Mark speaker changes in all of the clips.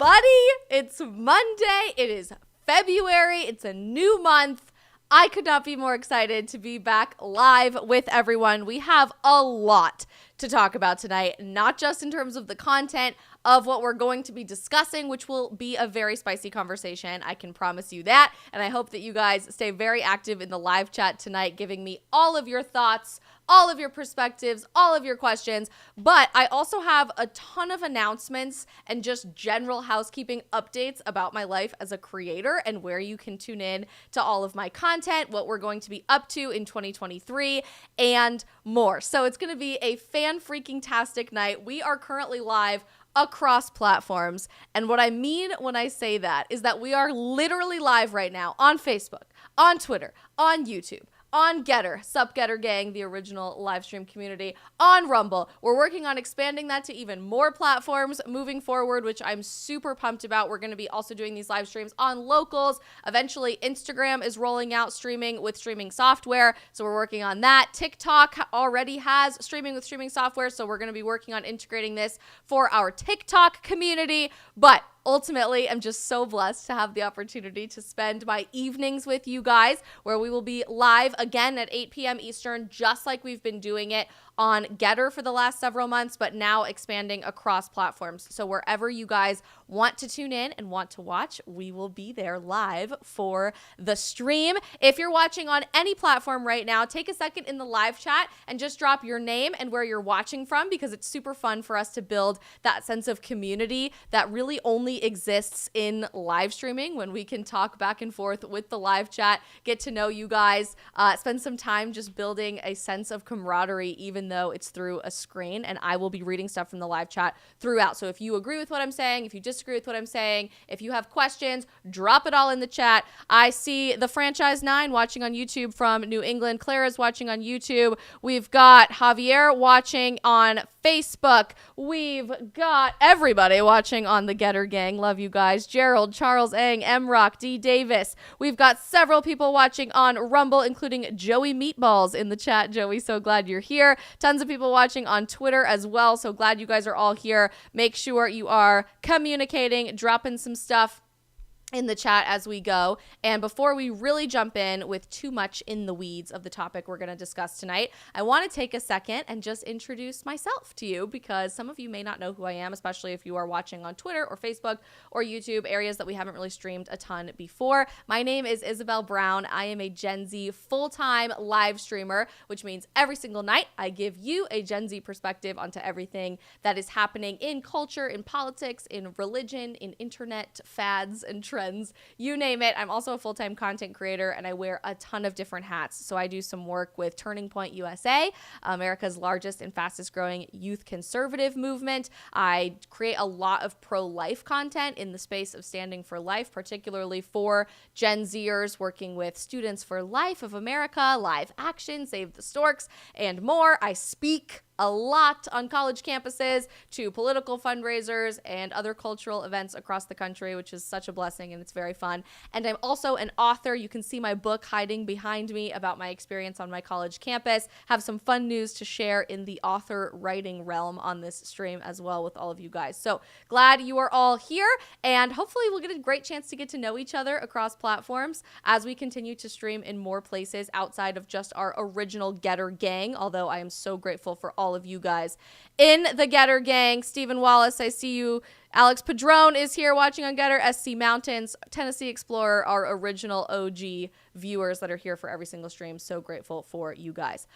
Speaker 1: everybody. It's Monday. It is February. It's a new month. I could not be more excited to be back live with everyone. We have a lot to talk about tonight, not just in terms of the content of what we're going to be discussing, which will be a very spicy conversation. I can promise you that. And I hope that you guys stay very active in the live chat tonight, giving me all of your thoughts, all of your perspectives, all of your questions. But I also have a ton of announcements and just general housekeeping updates about my life as a creator and where you can tune in to all of my content, what we're going to be up to in 2023, and more. So it's going to be a fan-freaking-tastic night. We are currently live across platforms. And what I mean when I say that is that we are literally live right now on Facebook, on Twitter, on YouTube, on Getter, Sup Getter Gang, the original live stream community, on Rumble. We're working on expanding that to even more platforms moving forward, which I'm super pumped about. We're going to be also doing these live streams on Locals. Eventually, Instagram is rolling out streaming with streaming software, so we're working on that. TikTok already has streaming with streaming software, so we're going to be working on integrating this for our TikTok community. But ultimately, I'm just so blessed to have the opportunity to spend my evenings with you guys, where we will be live again at 8 p.m. Eastern, just like we've been doing it on Getter for the last several months, but now expanding across platforms. So wherever you guys want to tune in and want to watch, we will be there live for the stream. If you're watching on any platform right now, take a second in the live chat and just drop your name and where you're watching from, because it's super fun for us to build that sense of community that really only exists in live streaming, when we can talk back and forth with the live chat, get to know you guys, spend some time just building a sense of camaraderie, even though it's through a screen. And I will be reading stuff from the live chat throughout. So if you agree with what I'm saying, if you disagree with what I'm saying, if you have questions, drop it all in the chat. I see the Franchise 9 watching on YouTube from New England. Clara's watching on YouTube. We've got Javier watching on Facebook. We've got everybody watching on the Getter Gang. Love you guys. Gerald, Charles Ang, M Rock, D Davis. We've got several people watching on Rumble, including Joey Meatballs in the chat. Joey, so glad you're here. Tons of people watching on Twitter as well. So glad you guys are all here. Make sure you are communicating, dropping some stuff in the chat as we go. And before we really jump in with too much in the weeds of the topic we're going to discuss tonight, I want to take a second and just introduce myself to you, because some of you may not know who I am, especially if you are watching on Twitter or Facebook or YouTube, areas that we haven't really streamed a ton before. My name is Isabel Brown. I am a Gen Z full-time live streamer, which means every single night I give you a Gen Z perspective onto everything that is happening in culture, in politics, in religion, in internet fads and trends. You name it. I'm also a full-time content creator, and I wear a ton of different hats. So I do some work with Turning Point USA, America's largest and fastest growing youth conservative movement. I create a lot of pro-life content in the space of standing for life, particularly for Gen Zers, working with Students for Life of America, Live Action, Save the Storks, and more. I speak a lot on college campuses, to political fundraisers and other cultural events across the country, which is such a blessing, and it's very fun. And I'm also an author. You can see my book hiding behind me about my experience on my college campus. Have some fun news to share in the author writing realm on this stream as well with all of you guys. So glad you are all here, and hopefully we'll get a great chance to get to know each other across platforms as we continue to stream in more places outside of just our original Getter Gang, although I am so grateful for all of you guys in the Getter Gang. Stephen Wallace, I see you. Alex Padron is here watching on Getter. SC Mountains, Tennessee Explorer, our original OG viewers that are here for every single stream. So grateful for you guys.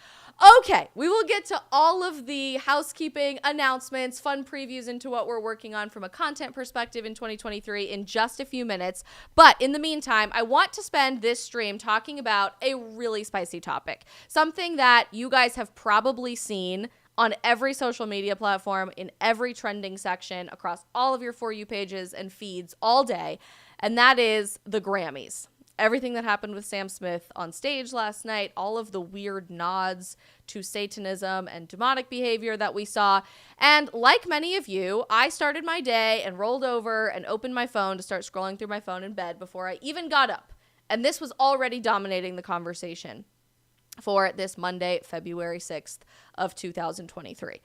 Speaker 1: Okay, we will get to all of the housekeeping announcements, fun previews into what we're working on from a content perspective in 2023 in just a few minutes. But in the meantime, I want to spend this stream talking about a really spicy topic, something that you guys have probably seen on every social media platform, in every trending section, across all of your For You pages and feeds all day, and that is the Grammys. Everything that happened with Sam Smith on stage last night, all of the weird nods to Satanism and demonic behavior that we saw. And like many of you, I started my day and rolled over and opened my phone to start scrolling through my phone in bed before I even got up. And this was already dominating the conversation for this Monday, February 6th of 2023.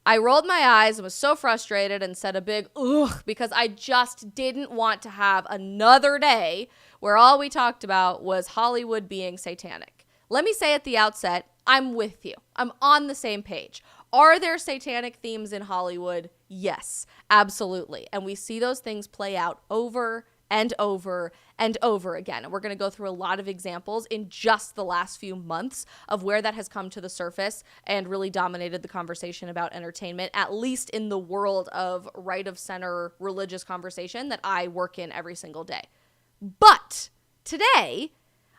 Speaker 1: I rolled my eyes and was so frustrated and said a big ugh because I just didn't want to have another day where all we talked about was Hollywood being satanic. Let me say at the outset, I'm with you. I'm on the same page. Are there satanic themes in Hollywood? Yes, absolutely. And we see those things play out over and over and over again. And we're going to go through a lot of examples in just the last few months of where that has come to the surface and really dominated the conversation about entertainment, at least in the world of right of center religious conversation that I work in every single day. But today,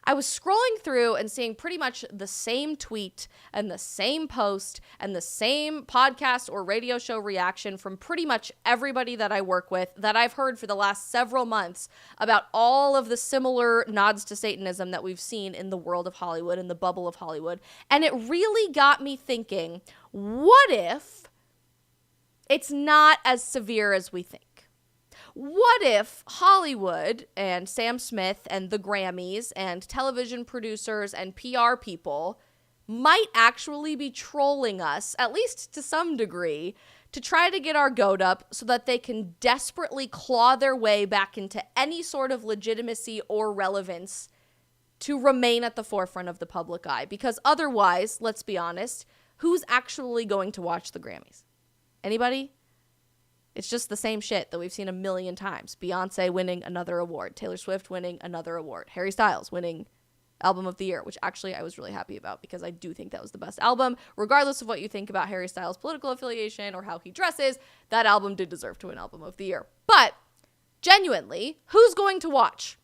Speaker 1: I was scrolling through and seeing pretty much the same tweet and the same post and the same podcast or radio show reaction from pretty much everybody that I work with that I've heard for the last several months about all of the similar nods to Satanism that we've seen in the world of Hollywood, in the bubble of Hollywood. And it really got me thinking, what if it's not as severe as we think? What if Hollywood and Sam Smith and the Grammys and television producers and PR people might actually be trolling us, at least to some degree, to try to get our goat up so that they can desperately claw their way back into any sort of legitimacy or relevance to remain at the forefront of the public eye? Because otherwise, let's be honest, who's actually going to watch the Grammys? Anybody? It's just the same shit that we've seen a million times. Beyonce winning another award. Taylor Swift winning another award. Harry Styles winning Album of the Year, which actually I was really happy about because I do think that was the best album. Regardless of what you think about Harry Styles' political affiliation or how he dresses, that album did deserve to win Album of the Year. But genuinely, who's going to watch?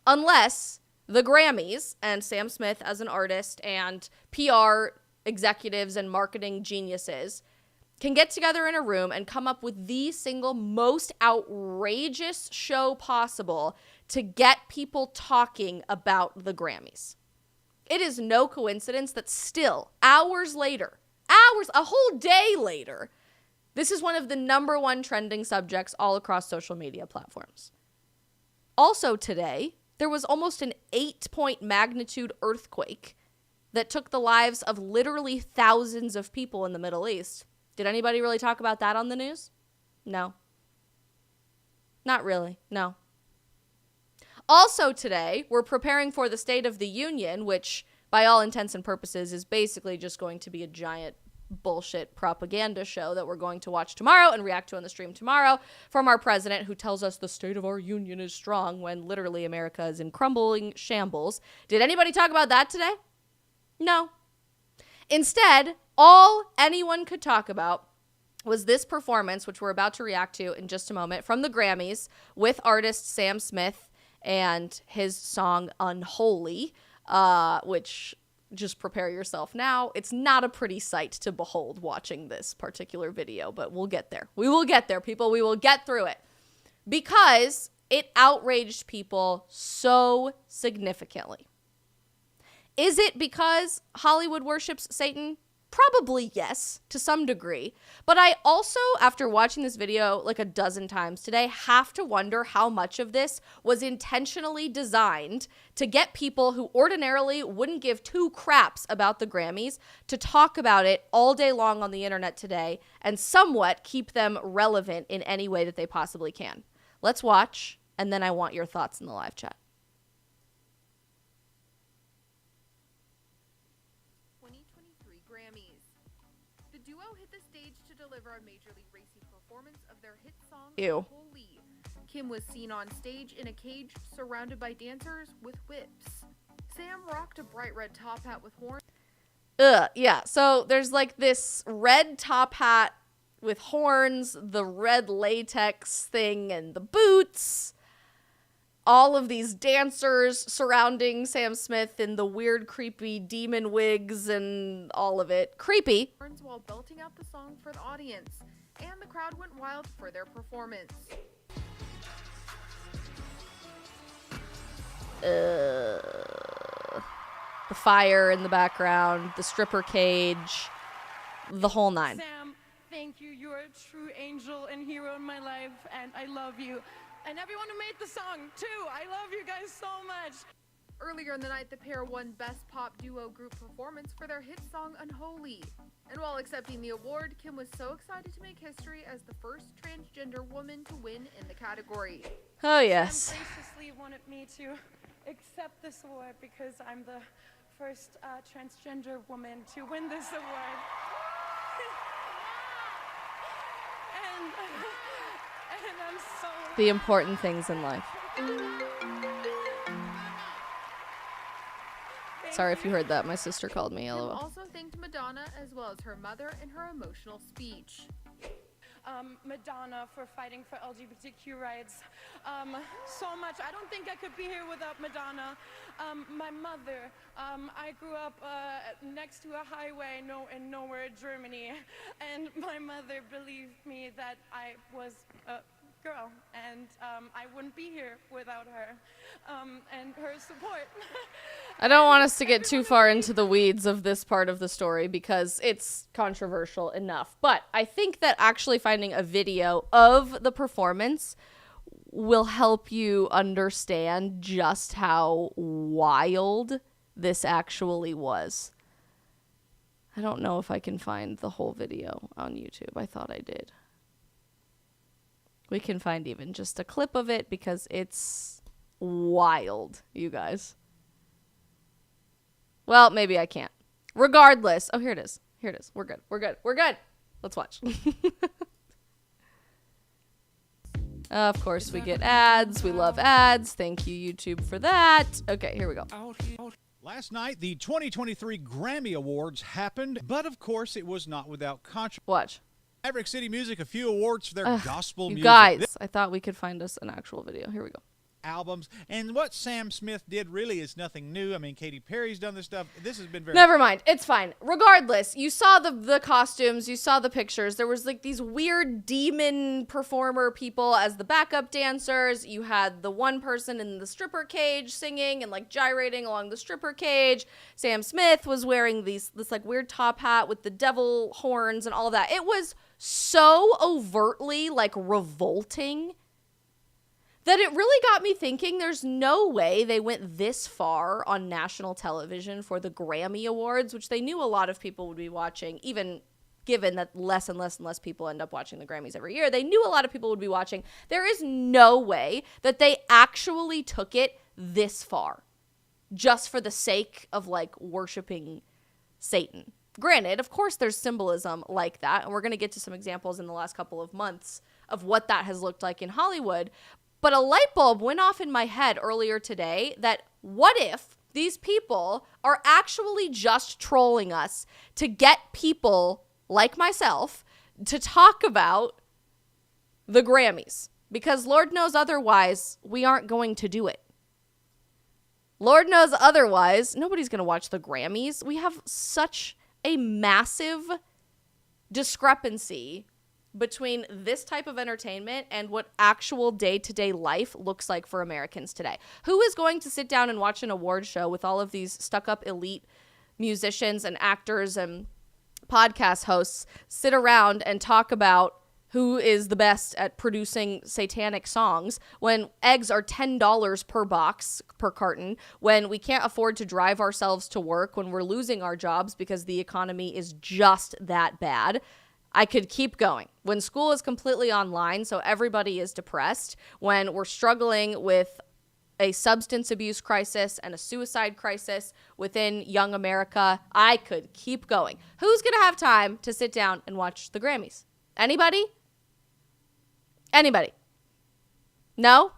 Speaker 1: Unless the Grammys and Sam Smith as an artist and PR executives and marketing geniuses can get together in a room and come up with the single most outrageous show possible to get people talking about the Grammys. It is no coincidence that still, hours later, a whole day later, this is one of the number one trending subjects all across social media platforms. Also today, there was almost an 8-point magnitude earthquake that took the lives of literally thousands of people in the Middle East. Did anybody really talk about that on the news? No. Not really, no. Also today, we're preparing for the State of the Union, which by all intents and purposes is basically just going to be a giant bullshit propaganda show that we're going to watch tomorrow and react to on the stream tomorrow from our president, who tells us the state of our union is strong when literally America is in crumbling shambles. Did anybody talk about that today? No. Instead, all anyone could talk about was this performance, which we're about to react to in just a moment, from the Grammys with artist Sam Smith and his song Unholy, which, just prepare yourself now. It's not a pretty sight to behold watching this particular video, but we'll get there. We will get there, people. We will get through it. Because it outraged people so significantly. Is it because Hollywood worships Satan? Probably yes, to some degree. But I also, after watching this video like a dozen times today, have to wonder how much of this was intentionally designed to get people who ordinarily wouldn't give two craps about the Grammys to talk about it all day long on the internet today and somewhat keep them relevant in any way that they possibly can. Let's watch, and then I want your thoughts in the live chat.
Speaker 2: A majorly racy performance of their hit song
Speaker 1: Ew.
Speaker 2: Holy. Kim was seen on stage in a cage surrounded by dancers with whips. Sam rocked a bright red top hat with horns.
Speaker 1: Yeah, so there's like this red top hat with horns, the red latex thing, and the boots. All of these dancers surrounding Sam Smith in the weird, creepy demon wigs and all of it. Creepy.
Speaker 2: While belting out the song for the audience, and the crowd went wild for their performance.
Speaker 1: The fire in the background, the stripper cage, the whole nine.
Speaker 3: Sam, thank you. You are a true angel and hero in my life, and I love you. And everyone who made the song, too. I love you guys so much.
Speaker 2: Earlier in the night, the pair won Best Pop Duo Group Performance for their hit song Unholy. And while accepting the award, Kim was so excited to make history as the first transgender woman to win in the category.
Speaker 1: Oh, yes.
Speaker 3: Sam graciously wanted me to accept this award because I'm the first transgender woman to win this award. and I'm so...
Speaker 1: The important things in life. Sorry if you heard that. My sister called me.
Speaker 2: Kim
Speaker 1: LOL.
Speaker 2: also thanked Madonna as well as her mother in her emotional speech.
Speaker 3: Madonna for fighting for LGBTQ rights so much. I don't think I could be here without Madonna. My mother, I grew up next to a highway in nowhere, Germany, and my mother believed me that I was a girl, and I wouldn't be here without her and her support.
Speaker 1: I don't want us to get too far into the weeds of this part of the story because it's controversial enough. But I think that actually finding a video of the performance will help you understand just how wild this actually was. I don't know if I can find the whole video on YouTube. I thought I did. We can find even just a clip of it because it's wild, you guys. Well, maybe I can't. Regardless. Oh, here it is. Here it is. We're good. We're good. We're good. Let's watch. Of course, we get ads. We love ads. Thank you, YouTube, for that. Okay, here we go.
Speaker 4: Last night, the 2023 Grammy Awards happened, but of course, it was not without controversy.
Speaker 1: Watch.
Speaker 4: Maverick City Music a few awards for their gospel
Speaker 1: You
Speaker 4: music
Speaker 1: guys, I thought we could find us an actual video. Here we go.
Speaker 4: albums. And what Sam Smith did really is nothing new. I mean, Katy Perry's done this stuff. This has been very...
Speaker 1: Never mind. It's fine. Regardless, you saw the costumes. You saw the pictures. There was like these weird demon performer people as the backup dancers. You had the one person in the stripper cage singing and like gyrating along the stripper cage. Sam Smith was wearing this like weird top hat with the devil horns and all that. It was so overtly like revolting that it really got me thinking there's no way they went this far on national television for the Grammy Awards, which they knew a lot of people would be watching, even given that less and less and less people end up watching the Grammys every year. They knew a lot of people would be watching. There is no way that they actually took it this far just for the sake of like worshiping Satan. Granted, of course, there's symbolism like that, and we're going to get to some examples in the last couple of months of what that has looked like in Hollywood. But a light bulb went off in my head earlier today that what if these people are actually just trolling us to get people like myself to talk about the Grammys? Because Lord knows otherwise, we aren't going to do it. Lord knows otherwise, nobody's going to watch the Grammys. We have such a massive discrepancy between this type of entertainment and what actual day-to-day life looks like for Americans today. Who is going to sit down and watch an award show with all of these stuck-up elite musicians and actors and podcast hosts sit around and talk about who is the best at producing satanic songs when eggs are $10 per box, per carton, when we can't afford to drive ourselves to work, when we're losing our jobs because the economy is just that bad? I could keep going. When school is completely online, so everybody is depressed, when we're struggling with a substance abuse crisis and a suicide crisis within young America, I could keep going. Who's going to have time to sit down and watch the Grammys? Anybody? Anybody? No?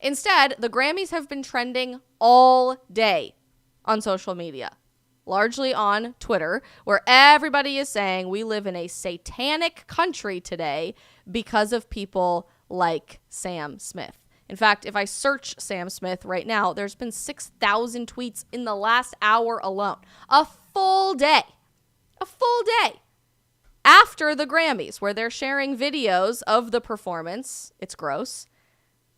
Speaker 1: Instead, the Grammys have been trending all day on social media. Largely on Twitter, where everybody is saying we live in a satanic country today because of people like Sam Smith. In fact, if I search Sam Smith right now, there's been 6,000 tweets in the last hour alone. A full day after the Grammys, where they're sharing videos of the performance. It's gross.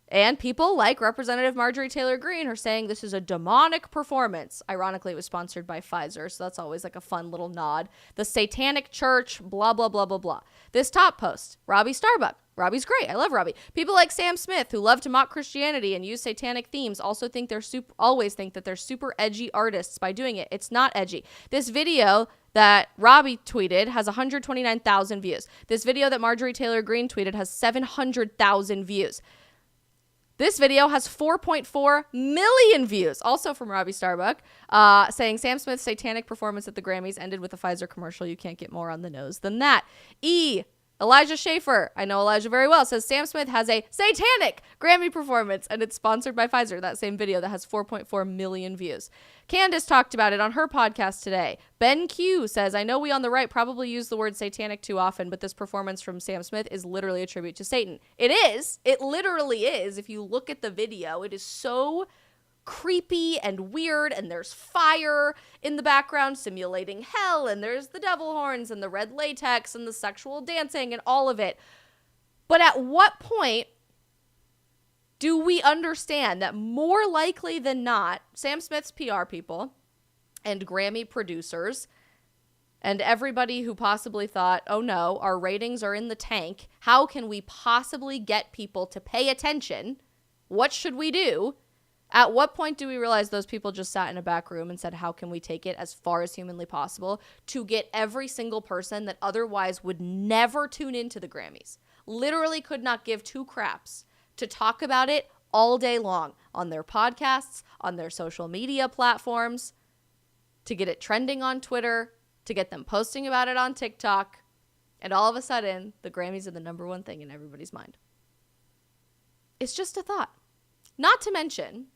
Speaker 1: And people like Representative Marjorie Taylor Greene are saying this is a demonic performance. Ironically, it was sponsored by Pfizer, so that's always like a fun little nod. The Satanic Church, blah, blah, blah, blah, blah. This top post, Robbie Starbuck. Robbie's great. I love Robbie. People like Sam Smith, who love to mock Christianity and use satanic themes, also think always think that they're super edgy artists by doing it. It's not edgy. This video that Robbie tweeted has 129,000 views. This video that Marjorie Taylor Greene tweeted has 700,000 views. This video has 4.4 million views, also from Robbie Starbuck, saying Sam Smith's satanic performance at the Grammys ended with a Pfizer commercial. You can't get more on the nose than that. Elijah Schaefer, I know Elijah very well, says Sam Smith has a satanic Grammy performance and it's sponsored by Pfizer. That same video that has 4.4 million views. Candace talked about it on her podcast today. Ben Q says, I know we on the right probably use the word satanic too often, but this performance from Sam Smith is literally a tribute to Satan. It is. It literally is. If you look at the video, it is so creepy and weird, and there's fire in the background simulating hell, and there's the devil horns and the red latex and the sexual dancing and all of it. But at what point do we understand that more likely than not, Sam Smith's PR people and Grammy producers and everybody who possibly thought, oh no, our ratings are in the tank, how can we possibly get people to pay attention? What should we do? At what point do we realize those people just sat in a back room and said, how can we take it as far as humanly possible to get every single person that otherwise would never tune into the Grammys, literally could not give two craps, to talk about it all day long on their podcasts, on their social media platforms, to get it trending on Twitter, to get them posting about it on TikTok, and all of a sudden, the Grammys are the number one thing in everybody's mind. It's just a thought. Not to mention,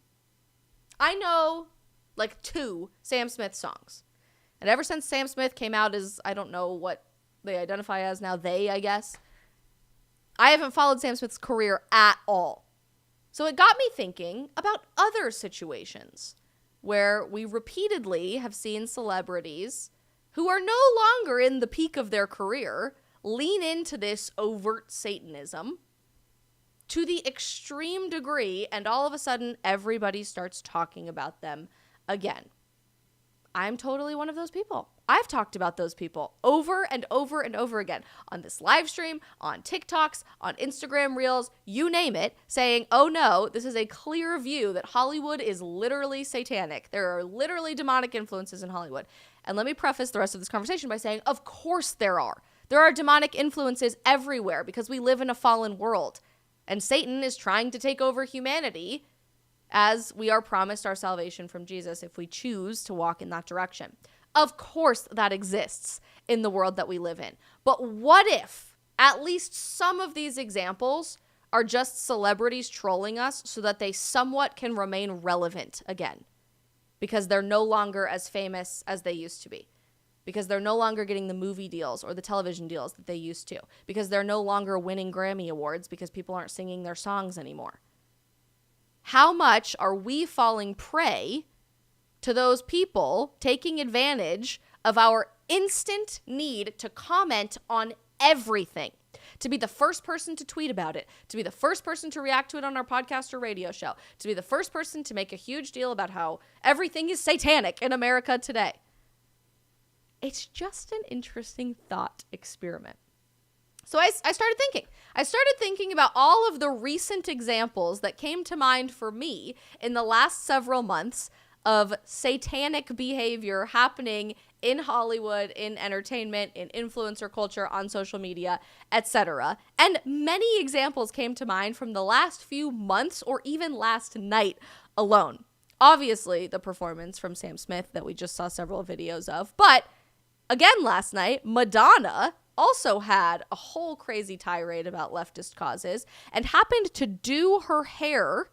Speaker 1: I know like 2 Sam Smith songs. And ever since Sam Smith came out as, I don't know what they identify as now, I guess, I haven't followed Sam Smith's career at all. So it got me thinking about other situations where we repeatedly have seen celebrities who are no longer in the peak of their career lean into this overt Satanism to the extreme degree, and all of a sudden, everybody starts talking about them again. I'm totally one of those people. I've talked about those people over and over and over again on this live stream, on TikToks, on Instagram Reels, you name it, saying, oh no, this is a clear view that Hollywood is literally satanic. There are literally demonic influences in Hollywood. And let me preface the rest of this conversation by saying, of course there are. There are demonic influences everywhere because we live in a fallen world. And Satan is trying to take over humanity as we are promised our salvation from Jesus if we choose to walk in that direction. Of course that exists in the world that we live in. But what if at least some of these examples are just celebrities trolling us so that they somewhat can remain relevant again? Because they're no longer as famous as they used to be. Because they're no longer getting the movie deals or the television deals that they used to. Because they're no longer winning Grammy Awards because people aren't singing their songs anymore. How much are we falling prey to those people taking advantage of our instant need to comment on everything? To be the first person to tweet about it, to be the first person to react to it on our podcast or radio show, to be the first person to make a huge deal about how everything is satanic in America today. It's just an interesting thought experiment. So I started thinking. I started thinking about all of the recent examples that came to mind for me in the last several months of satanic behavior happening in Hollywood, in entertainment, in influencer culture, on social media, etc. And many examples came to mind from the last few months or even last night alone. Obviously, the performance from Sam Smith that we just saw several videos of, but again, last night, Madonna also had a whole crazy tirade about leftist causes and happened to do her hair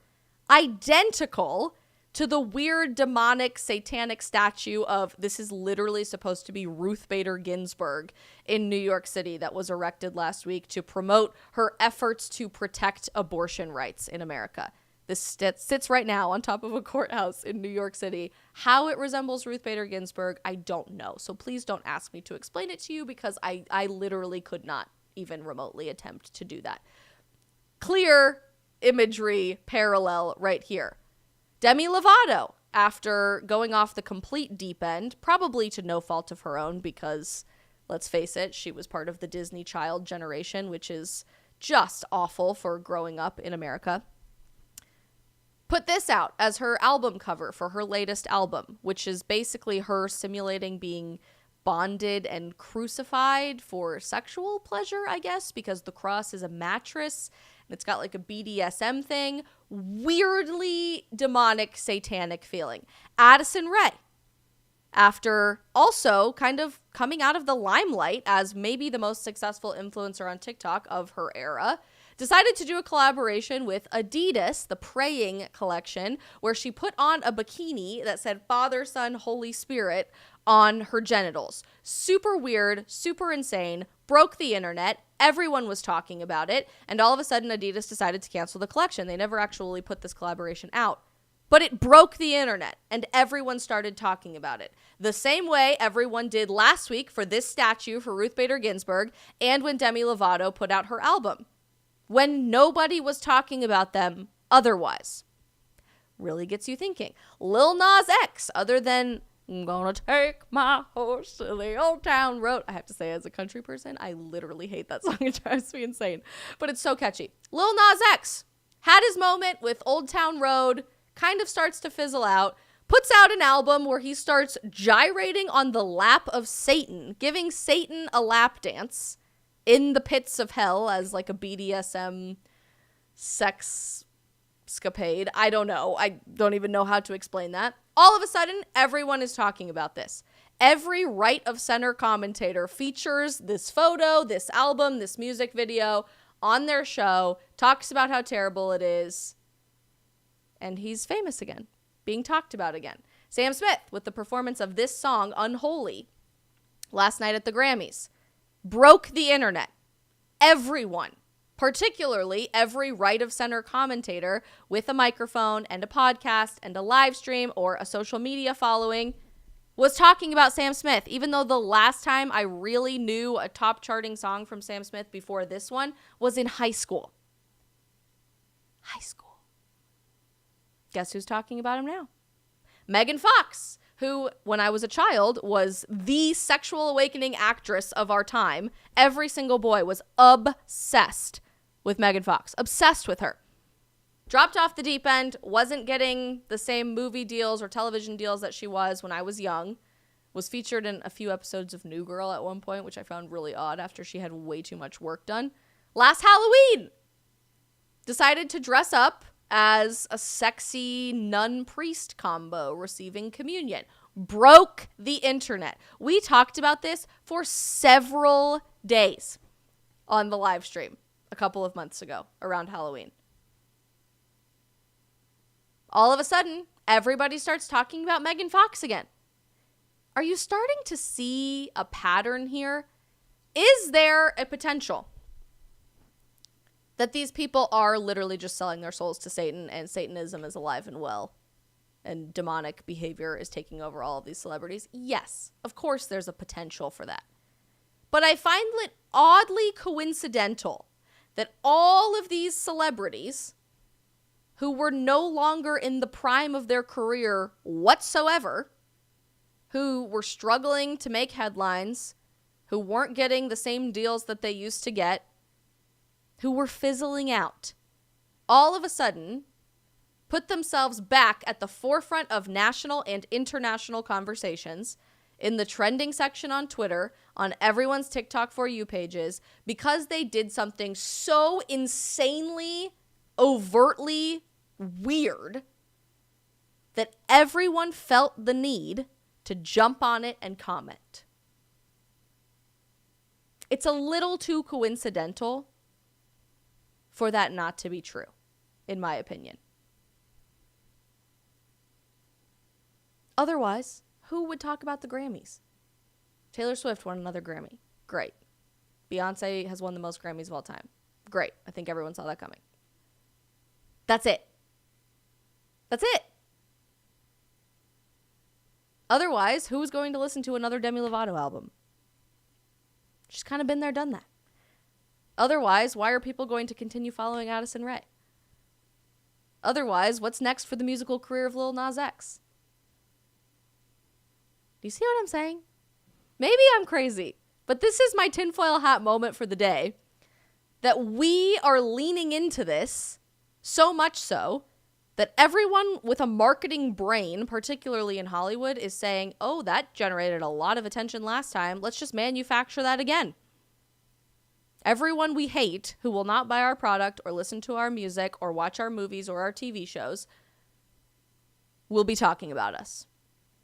Speaker 1: identical to the weird demonic satanic statue of, this is literally supposed to be Ruth Bader Ginsburg in New York City that was erected last week to promote her efforts to protect abortion rights in America. This sits right now on top of a courthouse in New York City. How it resembles Ruth Bader Ginsburg, I don't know. So please don't ask me to explain it to you because I literally could not even remotely attempt to do that. Clear imagery parallel right here. Demi Lovato, after going off the complete deep end, probably to no fault of her own, because let's face it, she was part of the Disney child generation, which is just awful for growing up in America, put this out as her album cover for her latest album, which is basically her simulating being bonded and crucified for sexual pleasure, I guess, because the cross is a mattress and it's got like a BDSM thing. Weirdly demonic, satanic feeling. Addison Rae, after also kind of coming out of the limelight as maybe the most successful influencer on TikTok of her era, decided to do a collaboration with Adidas, the Praying collection, where she put on a bikini that said Father, Son, Holy Spirit on her genitals. Super weird, super insane, broke the internet. Everyone was talking about it. And all of a sudden, Adidas decided to cancel the collection. They never actually put this collaboration out. But it broke the internet, and everyone started talking about it. The same way everyone did last week for this statue for Ruth Bader Ginsburg, and when Demi Lovato put out her album, when nobody was talking about them otherwise. Really gets you thinking. Lil Nas X, other than I'm gonna take my horse to the old town road. I have to say, as a country person, I literally hate that song. It drives me insane. But it's so catchy. Lil Nas X had his moment with Old Town Road, kind of starts to fizzle out, puts out an album where he starts gyrating on the lap of Satan, giving Satan a lap dance in the pits of hell as like a BDSM sex escapade. I don't know. I don't even know how to explain that. All of a sudden, everyone is talking about this. Every right of center commentator features this photo, this album, this music video on their show, talks about how terrible it is, and he's famous again, being talked about again. Sam Smith, with the performance of this song, Unholy, last night at the Grammys, broke the internet. Everyone, particularly every right of center commentator with a microphone and a podcast and a live stream or a social media following, was talking about Sam Smith, even though the last time I really knew a top charting song from Sam Smith before this one was in high school. High school. Guess who's talking about him now? Megan Fox, who, when I was a child, was the sexual awakening actress of our time. Every single boy was obsessed with Megan Fox. Obsessed with her. Dropped off the deep end, wasn't getting the same movie deals or television deals that she was when I was young. Was featured in a few episodes of New Girl at one point, which I found really odd after she had way too much work done. Last Halloween, decided to dress up as a sexy nun-priest combo receiving communion. Broke the internet. We talked about this for several days on the live stream a couple of months ago around Halloween. All of a sudden, everybody starts talking about Megan Fox again. Are you starting to see a pattern here? Is there a potential that these people are literally just selling their souls to Satan, and Satanism is alive and well, and demonic behavior is taking over all of these celebrities? Yes, of course there's a potential for that. But I find it oddly coincidental that all of these celebrities who were no longer in the prime of their career whatsoever, who were struggling to make headlines, who weren't getting the same deals that they used to get, who were fizzling out, all of a sudden put themselves back at the forefront of national and international conversations, in the trending section on Twitter, on everyone's TikTok For You pages, because they did something so insanely, overtly weird that everyone felt the need to jump on it and comment. It's a little too coincidental for that not to be true, in my opinion. Otherwise, who would talk about the Grammys? Taylor Swift won another Grammy. Great. Beyonce has won the most Grammys of all time. Great. I think everyone saw that coming. That's it. That's it. Otherwise, who's going to listen to another Demi Lovato album? She's kind of been there, done that. Otherwise, why are people going to continue following Addison Rae? Otherwise, what's next for the musical career of Lil Nas X? Do you see what I'm saying? Maybe I'm crazy, but this is my tinfoil hat moment for the day, that we are leaning into this so much so that everyone with a marketing brain, particularly in Hollywood, is saying, oh, that generated a lot of attention last time. Let's just manufacture that again. Everyone we hate who will not buy our product or listen to our music or watch our movies or our TV shows will be talking about us,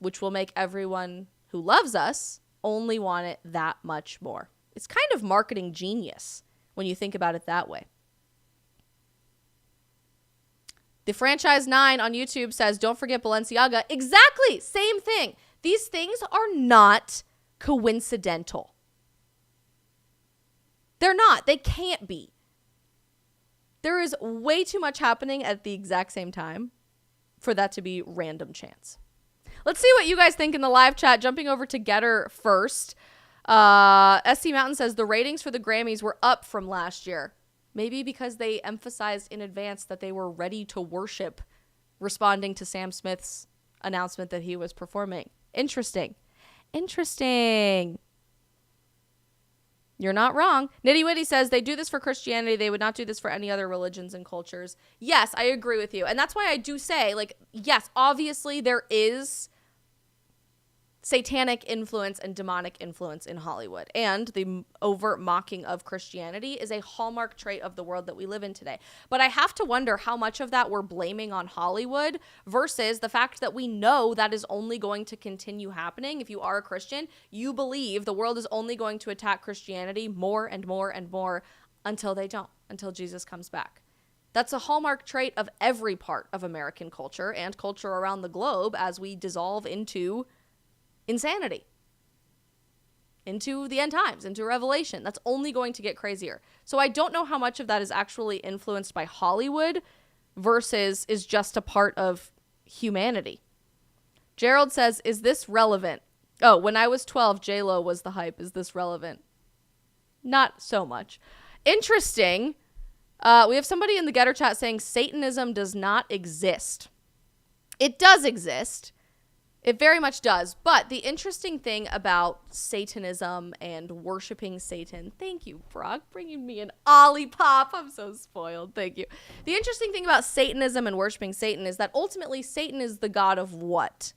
Speaker 1: which will make everyone who loves us only want it that much more. It's kind of marketing genius when you think about it that way. The Franchise 9 on YouTube says, don't forget Balenciaga. Exactly. Same thing. These things are not coincidental. They're not. They can't be. There is way too much happening at the exact same time for that to be random chance. Let's see what you guys think in the live chat. Jumping over to Getter first. SC Mountain says the ratings for the Grammys were up from last year. Maybe because they emphasized in advance that they were ready to worship, responding to Sam Smith's announcement that he was performing. Interesting. You're not wrong. Nitty Witty says they do this for Christianity. They would not do this for any other religions and cultures. Yes, I agree with you. And that's why I do say, like, yes, obviously there is satanic influence and demonic influence in Hollywood. And the overt mocking of Christianity is a hallmark trait of the world that we live in today. But I have to wonder how much of that we're blaming on Hollywood versus the fact that we know that is only going to continue happening. If you are a Christian, you believe the world is only going to attack Christianity more and more and more until they don't, until Jesus comes back. That's a hallmark trait of every part of American culture and culture around the globe as we dissolve into insanity, into the end times, into Revelation. That's only going to get crazier. So I don't know how much of that is actually influenced by Hollywood versus is just a part of humanity. Gerald says, is this relevant? Oh, when I was 12, J-Lo was the hype. Is this relevant? Not so much. Interesting. We have somebody in the Getter chat saying Satanism does not exist. It does exist. It very much does. But the interesting thing about Satanism and worshiping Satan, thank you, Brock, bringing me an Olipop. I'm so spoiled. Thank you. The interesting thing about Satanism and worshiping Satan is that ultimately Satan is the god of what?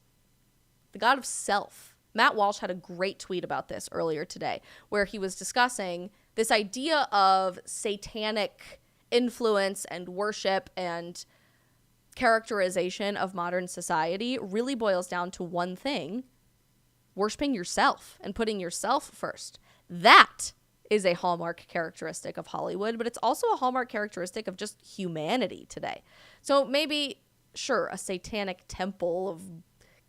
Speaker 1: The god of self. Matt Walsh had a great tweet about this earlier today where he was discussing this idea of satanic influence and worship and characterization of modern society really boils down to one thing: worshiping yourself and putting yourself first. That is a hallmark characteristic of Hollywood, but it's also a hallmark characteristic of just humanity today. So maybe, sure, a satanic temple of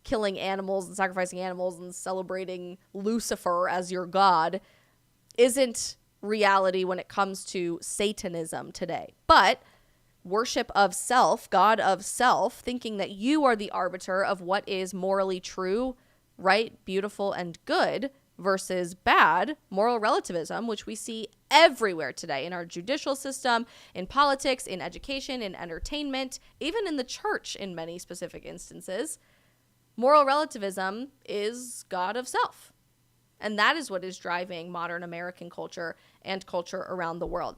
Speaker 1: killing animals and sacrificing animals and celebrating Lucifer as your god isn't reality when it comes to Satanism today. But worship of self, God of self, thinking that you are the arbiter of what is morally true, right, beautiful, and good versus bad, moral relativism, which we see everywhere today in our judicial system, in politics, in education, in entertainment, even in the church in many specific instances. Moral relativism is God of self. And that is what is driving modern American culture and culture around the world.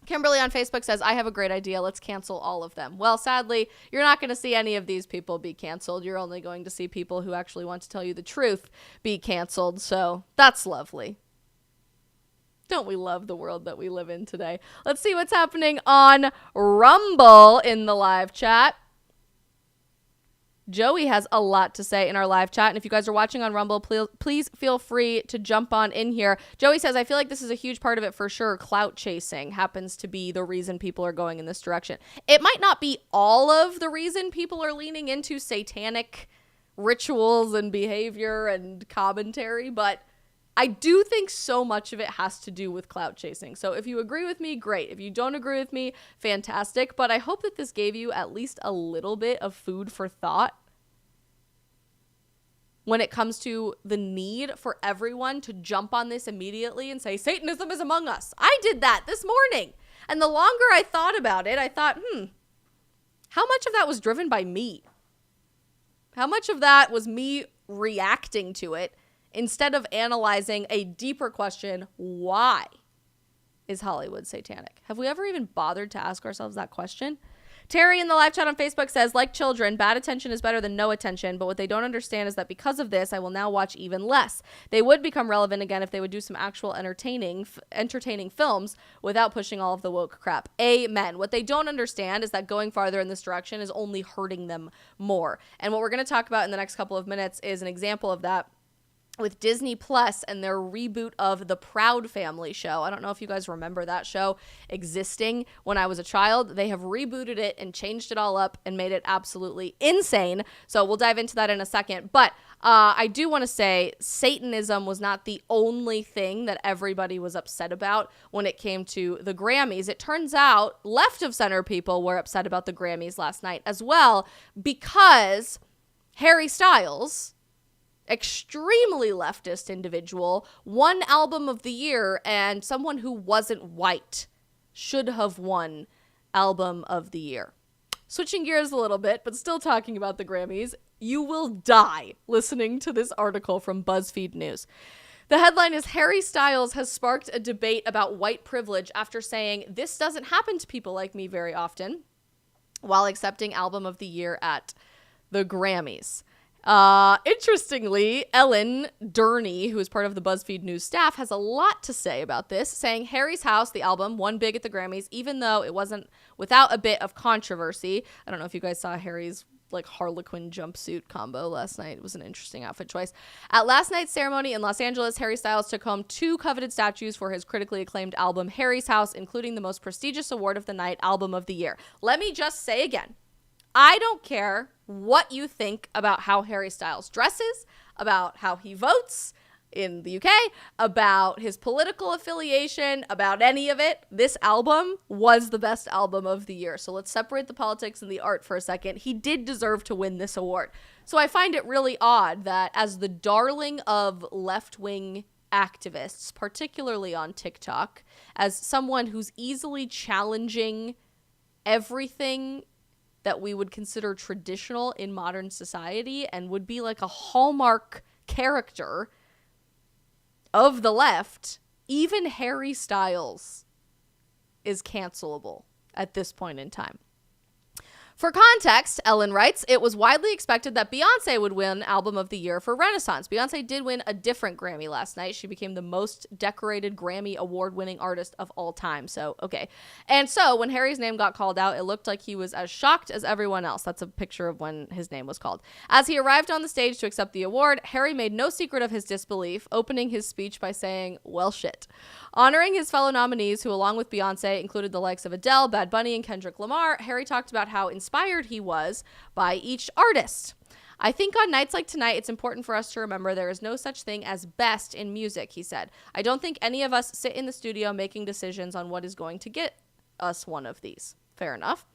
Speaker 1: Kimberly on Facebook says, I have a great idea. Let's cancel all of them. Well, sadly, you're not going to see any of these people be canceled. You're only going to see people who actually want to tell you the truth be canceled. So that's lovely. Don't we love the world that we live in today? Let's see what's happening on Rumble in the live chat. Joey has a lot to say in our live chat. And if you guys are watching on Rumble, please feel free to jump on in here. Joey says, I feel like this is a huge part of it for sure. Clout chasing happens to be the reason people are going in this direction. It might not be all of the reason people are leaning into satanic rituals and behavior and commentary, but I do think so much of it has to do with clout chasing. So if you agree with me, great. If you don't agree with me, fantastic. But I hope that this gave you at least a little bit of food for thought when it comes to the need for everyone to jump on this immediately and say, Satanism is among us. I did that this morning. And the longer I thought about it, I thought, how much of that was driven by me? How much of that was me reacting to it instead of analyzing a deeper question, why is Hollywood satanic? Have we ever even bothered to ask ourselves that question? Terry in the live chat on Facebook says, like children, bad attention is better than no attention, but what they don't understand is that because of this, I will now watch even less. They would become relevant again if they would do some actual entertaining films without pushing all of the woke crap. Amen. What they don't understand is that going farther in this direction is only hurting them more. And what we're going to talk about in the next couple of minutes is an example of that with Disney Plus and their reboot of the Proud Family show. I don't know if you guys remember that show existing when I was a child. They have rebooted it and changed it all up and made it absolutely insane. So we'll dive into that in a second. But I do want to say Satanism was not the only thing that everybody was upset about when it came to the Grammys. It turns out left of center people were upset about the Grammys last night as well, because Harry Styles, extremely leftist individual, won Album of the Year, and someone who wasn't white should have won Album of the Year. Switching gears a little bit, but still talking about the Grammys, you will die listening to this article from BuzzFeed News. The headline is, Harry Styles has sparked a debate about white privilege after saying, "This doesn't happen to people like me very often," while accepting Album of the Year at the Grammys. Interestingly, Ellen Durney, who is part of the BuzzFeed News staff, has a lot to say about this, saying Harry's House, the album, won big at the Grammys, even though it wasn't without a bit of controversy. I don't know if you guys saw Harry's Harlequin jumpsuit combo last night. It was an interesting outfit choice. At last night's ceremony in Los Angeles, Harry Styles took home 2 coveted statues for his critically acclaimed album, Harry's House, including the most prestigious award of the night, Album of the Year. Let me just say again, I don't care what you think about how Harry Styles dresses, about how he votes in the UK, about his political affiliation, about any of it. This album was the best album of the year. So let's separate the politics and the art for a second. He did deserve to win this award. So I find it really odd that as the darling of left-wing activists, particularly on TikTok, as someone who's easily challenging everything that we would consider traditional in modern society and would be like a hallmark character of the left, even Harry Styles is cancelable at this point in time. For context, Ellen writes, it was widely expected that Beyonce would win Album of the Year for Renaissance. Beyonce did win a different Grammy last night. She became the most decorated Grammy award-winning artist of all time. So, okay. And so when Harry's name got called out, it looked like he was as shocked as everyone else. That's a picture of when his name was called. As he arrived on the stage to accept the award, Harry made no secret of his disbelief, opening his speech by saying, well, shit. Honoring his fellow nominees, who along with Beyonce included the likes of Adele, Bad Bunny, and Kendrick Lamar, Harry talked about how inspired he was by each artist. I think on nights like tonight, it's important for us to remember there is no such thing as best in music, he said. I don't think any of us sit in the studio making decisions on what is going to get us one of these. Fair enough.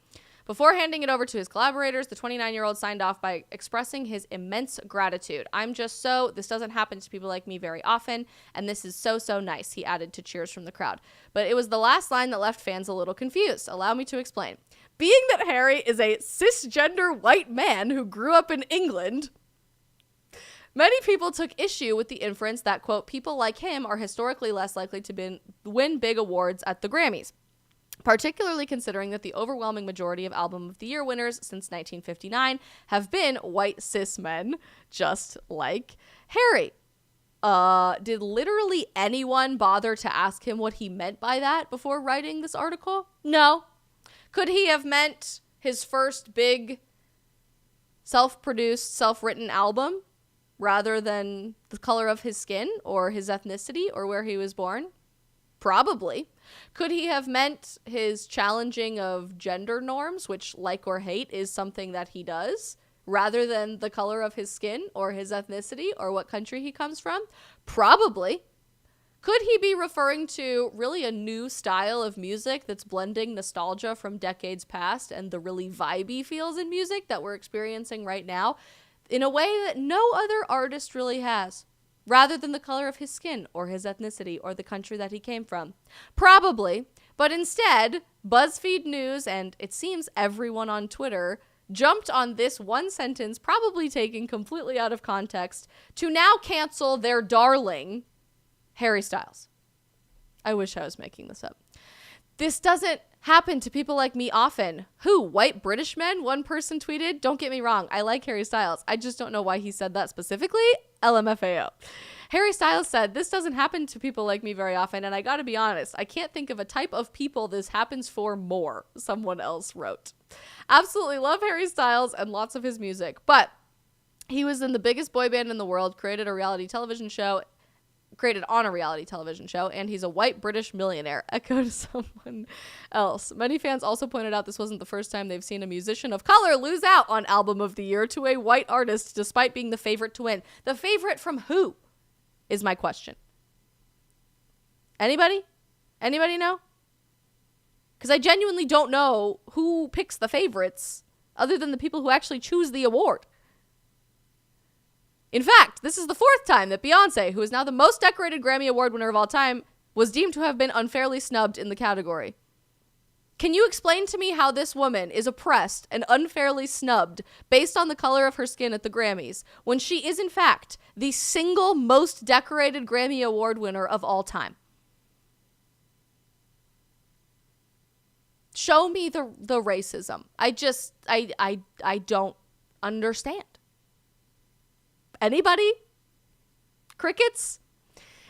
Speaker 1: Before handing it over to his collaborators, the 29-year-old signed off by expressing his immense gratitude. This doesn't happen to people like me very often, and this is so nice, he added to cheers from the crowd. But it was the last line that left fans a little confused. Allow me to explain. Being that Harry is a cisgender white man who grew up in England, many people took issue with the inference that, quote, people like him are historically less likely to win big awards at the Grammys, particularly considering that the overwhelming majority of Album of the Year winners since 1959 have been white cis men, just like Harry. Did literally anyone bother to ask him what he meant by that before writing this article? No. Could he have meant his first big self-produced, self-written album rather than the color of his skin or his ethnicity or where he was born? Probably. Could he have meant his challenging of gender norms, which, like or hate, is something that he does, rather than the color of his skin or his ethnicity or what country he comes from? Probably. Could he be referring to really a new style of music that's blending nostalgia from decades past and the really vibey feels in music that we're experiencing right now in a way that no other artist really has, rather than the color of his skin or his ethnicity or the country that he came from? Probably. But instead, BuzzFeed News and it seems everyone on Twitter jumped on this one sentence, probably taken completely out of context, to now cancel their darling, Harry Styles. I wish I was making this up. This doesn't happen to people like me often. Who? White British men? One person tweeted. Don't get me wrong. I like Harry Styles. I just don't know why he said that specifically. LMFAO. Harry Styles said, this doesn't happen to people like me very often, and I gotta be honest, I can't think of a type of people this happens for more, someone else wrote. Absolutely love Harry Styles and lots of his music, but he was in the biggest boy band in the world, created on a reality television show, and he's a white British millionaire. Echo to someone else. Many fans also pointed out this wasn't the first time they've seen a musician of color lose out on Album of the Year to a white artist, despite being the favorite to win. The favorite from who? Is my question. Anybody? Anybody know? Because I genuinely don't know who picks the favorites other than the people who actually choose the award. In fact, this is the fourth time that Beyonce, who is now the most decorated Grammy Award winner of all time, was deemed to have been unfairly snubbed in the category. Can you explain to me how this woman is oppressed and unfairly snubbed based on the color of her skin at the Grammys when she is in fact the single most decorated Grammy Award winner of all time? Show me the racism. I don't understand. Anybody? Crickets?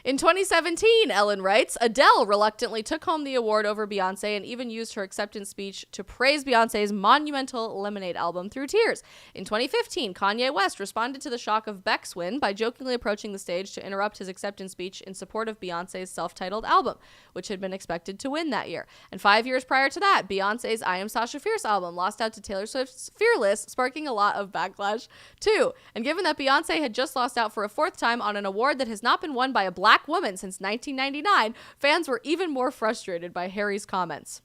Speaker 1: In 2017, Ellen writes, Adele reluctantly took home the award over Beyonce and even used her acceptance speech to praise Beyonce's monumental Lemonade album through tears. In 2015, Kanye West responded to the shock of Beck's win by jokingly approaching the stage to interrupt his acceptance speech in support of Beyonce's self-titled album, which had been expected to win that year. And 5 years prior to that, Beyonce's I Am Sasha Fierce album lost out to Taylor Swift's Fearless, sparking a lot of backlash too. And given that Beyonce had just lost out for a fourth time on an award that has not been won by a black woman since 1999, fans were even more frustrated by Harry's comments.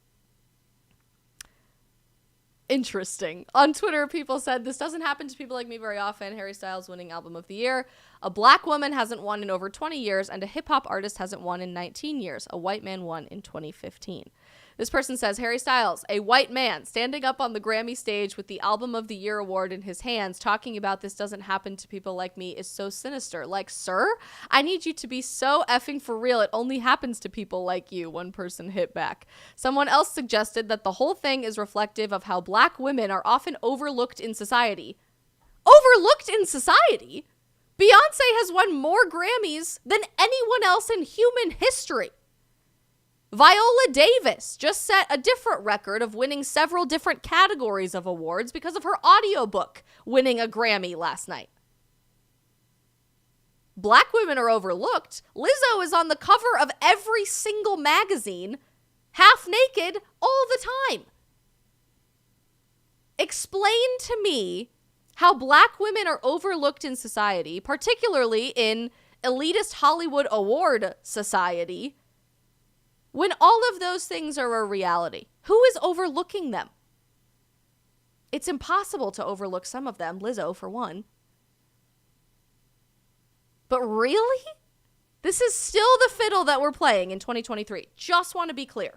Speaker 1: Interesting. On Twitter, people said, this doesn't happen to people like me very often. Harry Styles winning Album of the Year. A black woman hasn't won in over 20 years, and a hip-hop artist hasn't won in 19 years. A white man won in 2015. This person says, Harry Styles, a white man, standing up on the Grammy stage with the Album of the Year award in his hands, talking about this doesn't happen to people like me is so sinister. Like, sir, I need you to be so effing for real. It only happens to people like you, one person hit back. Someone else suggested that the whole thing is reflective of how black women are often overlooked in society. Overlooked in society? Beyonce has won more Grammys than anyone else in human history. Viola Davis just set a different record of winning several different categories of awards because of her audiobook winning a Grammy last night. Black women are overlooked. Lizzo is on the cover of every single magazine, half naked all the time. Explain to me how black women are overlooked in society, particularly in elitist Hollywood award society, when all of those things are a reality. Who is overlooking them? It's impossible to overlook some of them, Lizzo for one. But really? This is still the fiddle that we're playing in 2023. Just want to be clear.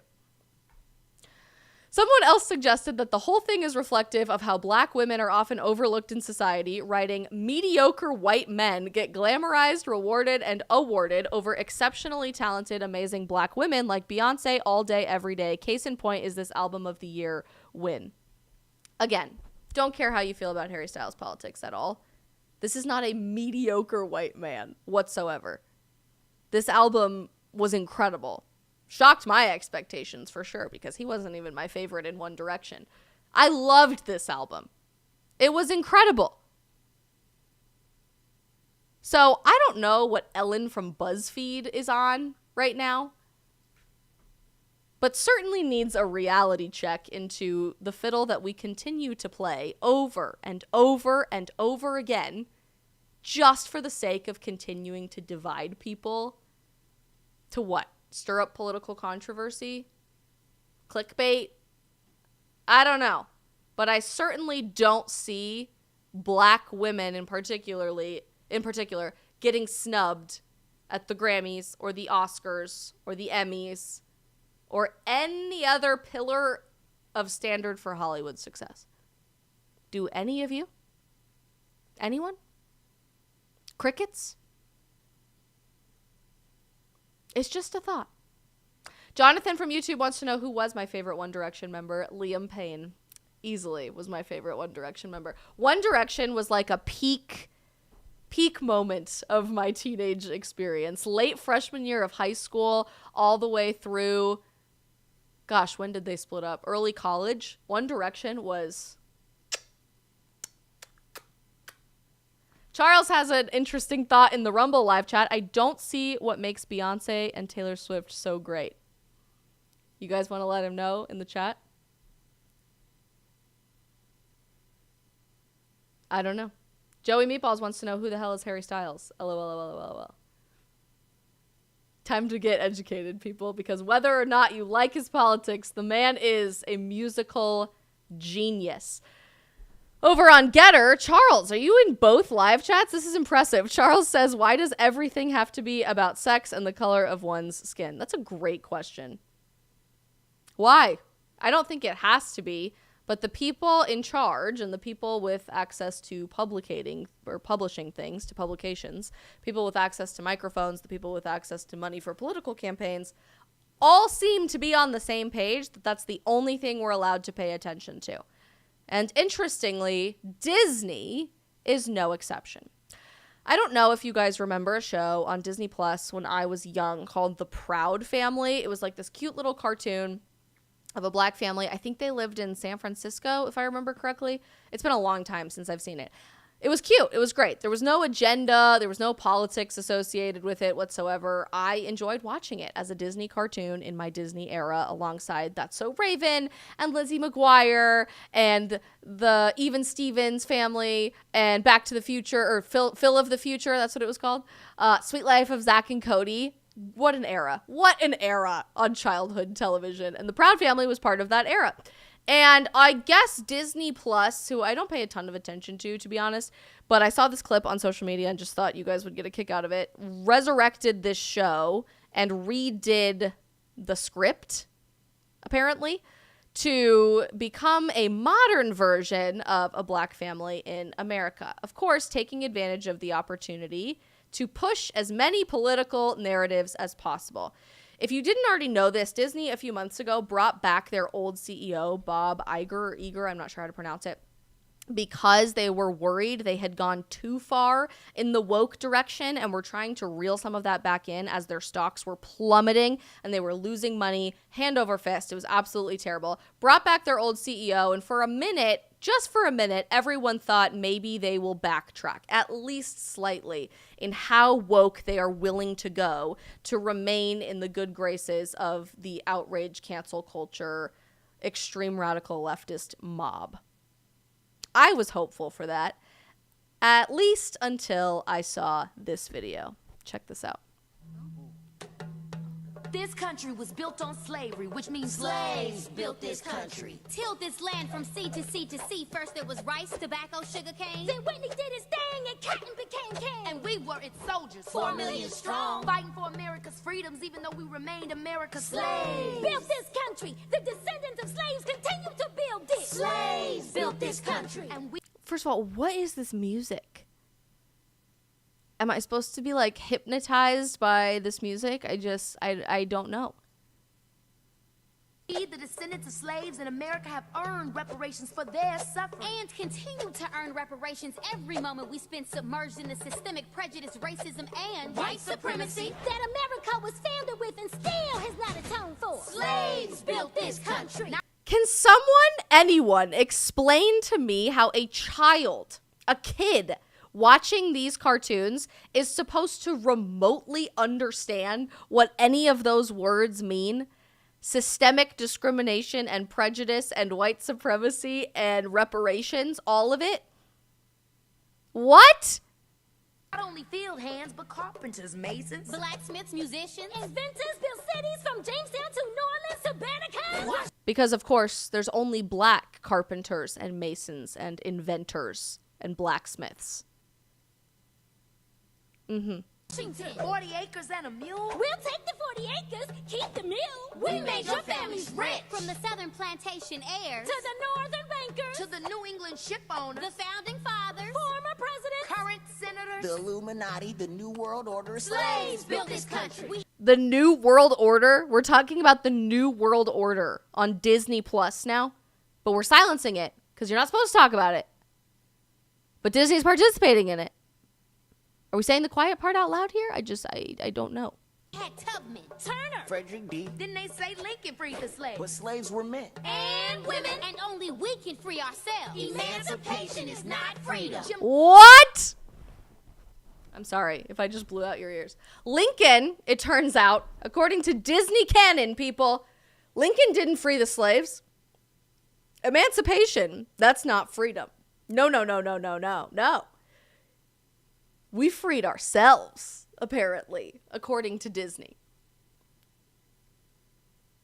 Speaker 1: Someone else suggested that the whole thing is reflective of how black women are often overlooked in society, writing, mediocre white men get glamorized, rewarded, and awarded over exceptionally talented, amazing black women like Beyonce all day, every day. Case in point is this Album of the Year win. Again, don't care how you feel about Harry Styles' politics at all. This is not a mediocre white man whatsoever. This album was incredible. Shocked my expectations for sure, because he wasn't even my favorite in One Direction. I loved this album. It was incredible. So I don't know what Ellen from BuzzFeed is on right now, but certainly needs a reality check into the fiddle that we continue to play over and over and over again, just for the sake of continuing to divide people. To what? Stir up political controversy? Clickbait? I don't know. But I certainly don't see black women in particular getting snubbed at the Grammys or the Oscars or the Emmys or any other pillar of standard for Hollywood success? Do any of you? Anyone? Crickets? It's just a thought. Jonathan from YouTube wants to know who was my favorite One Direction member. Liam Payne easily was my favorite One Direction member. One Direction was like a peak moment of my teenage experience. Late freshman year of high school all the way through, gosh, when did they split up? Early college. One Direction was... Charles has an interesting thought in the Rumble live chat. I don't see what makes Beyonce and Taylor Swift so great. You guys want to let him know in the chat? I don't know. Joey Meatballs wants to know who the hell is Harry Styles. LOL. Time to get educated, people, because whether or not you like his politics, the man is a musical genius. Over on Getter, Charles, are you in both live chats? This is impressive. Charles says, why does everything have to be about sex and the color of one's skin? That's a great question. Why? I don't think it has to be, but the people in charge and the people with access to publishing things to publications, people with access to microphones, the people with access to money for political campaigns, all seem to be on the same page that that's the only thing we're allowed to pay attention to. And interestingly, Disney is no exception. I don't know if you guys remember a show on Disney Plus when I was young called The Proud Family. It was like this cute little cartoon of a black family. I think they lived in San Francisco, if I remember correctly. It's been a long time since I've seen it. It was cute. It was great. There was no agenda. There was no politics associated with it whatsoever. I enjoyed watching it as a Disney cartoon in my Disney era alongside That's So Raven and Lizzie McGuire and the Even Stevens family and Back to the Future, or Phil of the Future. That's what it was called. Sweet Life of Zach and Cody. What an era. What an era on childhood television. And The Proud Family was part of that era. And I guess Disney Plus, who I don't pay a ton of attention to be honest, but I saw this clip on social media and just thought you guys would get a kick out of it, resurrected this show and redid the script, apparently, to become a modern version of A Black Family in America. Of course, taking advantage of the opportunity to push as many political narratives as possible. If you didn't already know this, Disney a few months ago brought back their old CEO, Bob Iger, I'm not sure how to pronounce it, because they were worried they had gone too far in the woke direction and were trying to reel some of that back in as their stocks were plummeting and they were losing money hand over fist. It was absolutely terrible. Brought back their old CEO, and for a minute, just for a minute, everyone thought maybe they will backtrack, at least slightly, in how woke they are willing to go to remain in the good graces of the outraged cancel culture, extreme radical leftist mob. I was hopeful for that, at least until I saw this video. Check this out.
Speaker 5: This country was built on slavery, which means slaves built this country. Tilled this land from sea to sea to sea. First there was rice, tobacco, sugar cane. Then Whitney did his thing and cotton became king. And we were its soldiers, 4 million strong, fighting for America's freedoms, even though we remained America's slaves. Built this country. The descendants of slaves continue to build it. Slaves built this country. And we...
Speaker 1: First of all, what is this music? Am I supposed to be like hypnotized by this music? I don't know.
Speaker 5: We, the descendants of slaves in America, have earned reparations for their suffering and continue to earn reparations every moment we spend submerged in the systemic prejudice, racism, and white supremacy that America was founded with and still has not atoned for. Slaves built this country.
Speaker 1: Can anyone explain to me how a child, a kid, watching these cartoons is supposed to remotely understand what any of those words mean? Systemic discrimination and prejudice and white supremacy and reparations, all of it? What?
Speaker 5: Not only field hands, but carpenters, masons, blacksmiths, musicians, inventors built cities from Jamestown to New Orleans to Banneker.
Speaker 1: Because, of course, there's only black carpenters and masons and inventors and blacksmiths.
Speaker 5: Washington. 40 acres and a mule. We'll take the 40 acres, keep the mule. We made your families rich. From the southern plantation heirs to the northern bankers to the New England ship owners, the founding fathers, former presidents, current senators,
Speaker 6: the Illuminati, the New World Order.
Speaker 5: Slaves built this country.
Speaker 1: The New World Order. We're talking about the New World Order on Disney Plus now, but we're silencing it because you're not supposed to talk about it. But Disney's participating in it. Are we saying the quiet part out loud here? I don't know.
Speaker 5: Had Tubman, Turner,
Speaker 6: Frederick D.
Speaker 5: Didn't they say Lincoln freed the slaves?
Speaker 6: But slaves were men.
Speaker 5: And women. And only we can free ourselves. Emancipation is not freedom.
Speaker 1: What? I'm sorry if I just blew out your ears. Lincoln, it turns out, according to Disney canon, people, Lincoln didn't free the slaves. Emancipation, that's not freedom. No. We freed ourselves, apparently, according to Disney.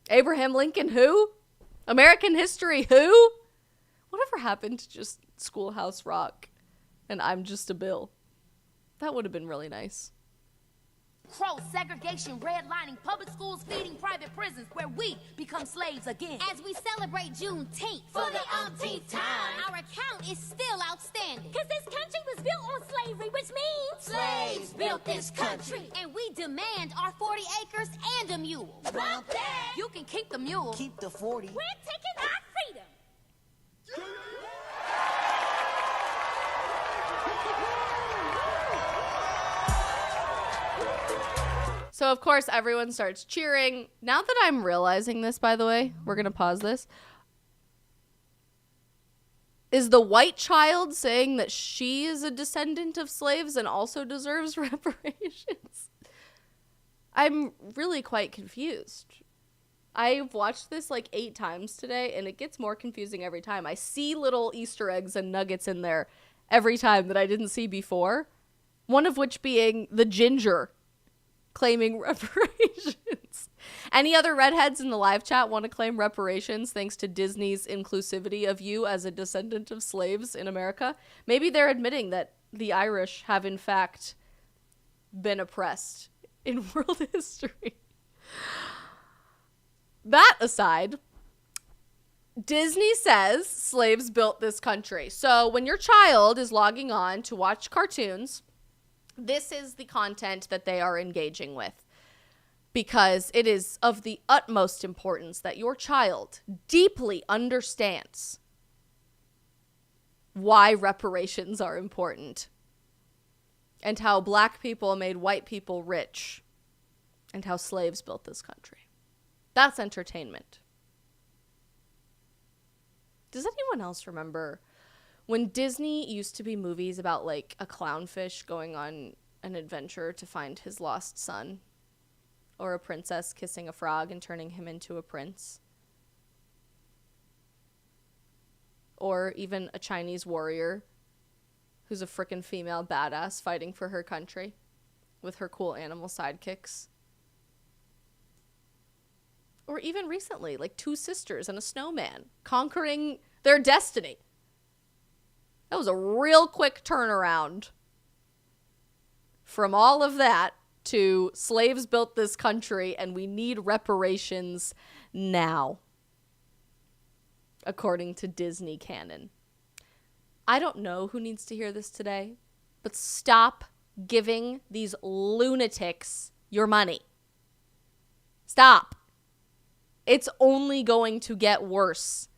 Speaker 1: Abraham Lincoln, who? American history, who? Whatever happened to just Schoolhouse Rock and I'm Just a Bill? That would have been really nice.
Speaker 5: Crow, segregation, redlining, public schools feeding private prisons where we become slaves again. As we celebrate Juneteenth for the umpteenth time, our account is still outstanding. Because this country was built on slavery, which means slaves built this country. And we demand our 40 acres and a mule. Bump that! You can keep the mule.
Speaker 6: Keep the 40.
Speaker 5: We're taking our freedom.
Speaker 1: So, of course, everyone starts cheering. Now that I'm realizing this, by the way, we're going to pause this. Is the white child saying that she is a descendant of slaves and also deserves reparations? I'm really quite confused. I've watched this like 8 times today, and it gets more confusing every time. I see little Easter eggs and nuggets in there every time that I didn't see before. One of which being the ginger claiming reparations. Any other redheads in the live chat want to claim reparations thanks to Disney's inclusivity of you as a descendant of slaves in America? Maybe they're admitting that the Irish have in fact been oppressed in world history. That aside, Disney says slaves built this country. So when your child is logging on to watch cartoons, this is the content that they are engaging with, because it is of the utmost importance that your child deeply understands why reparations are important and how black people made white people rich and how slaves built this country. That's entertainment. Does anyone else remember when Disney used to be movies about like a clownfish going on an adventure to find his lost son, or a princess kissing a frog and turning him into a prince, or even a Chinese warrior who's a frickin' female badass fighting for her country with her cool animal sidekicks? Or even recently, like 2 sisters and a snowman conquering their destiny. That was a real quick turnaround from all of that to slaves built this country and we need reparations now, according to Disney canon. I don't know who needs to hear this today, but stop giving these lunatics your money. Stop. It's only going to get worse.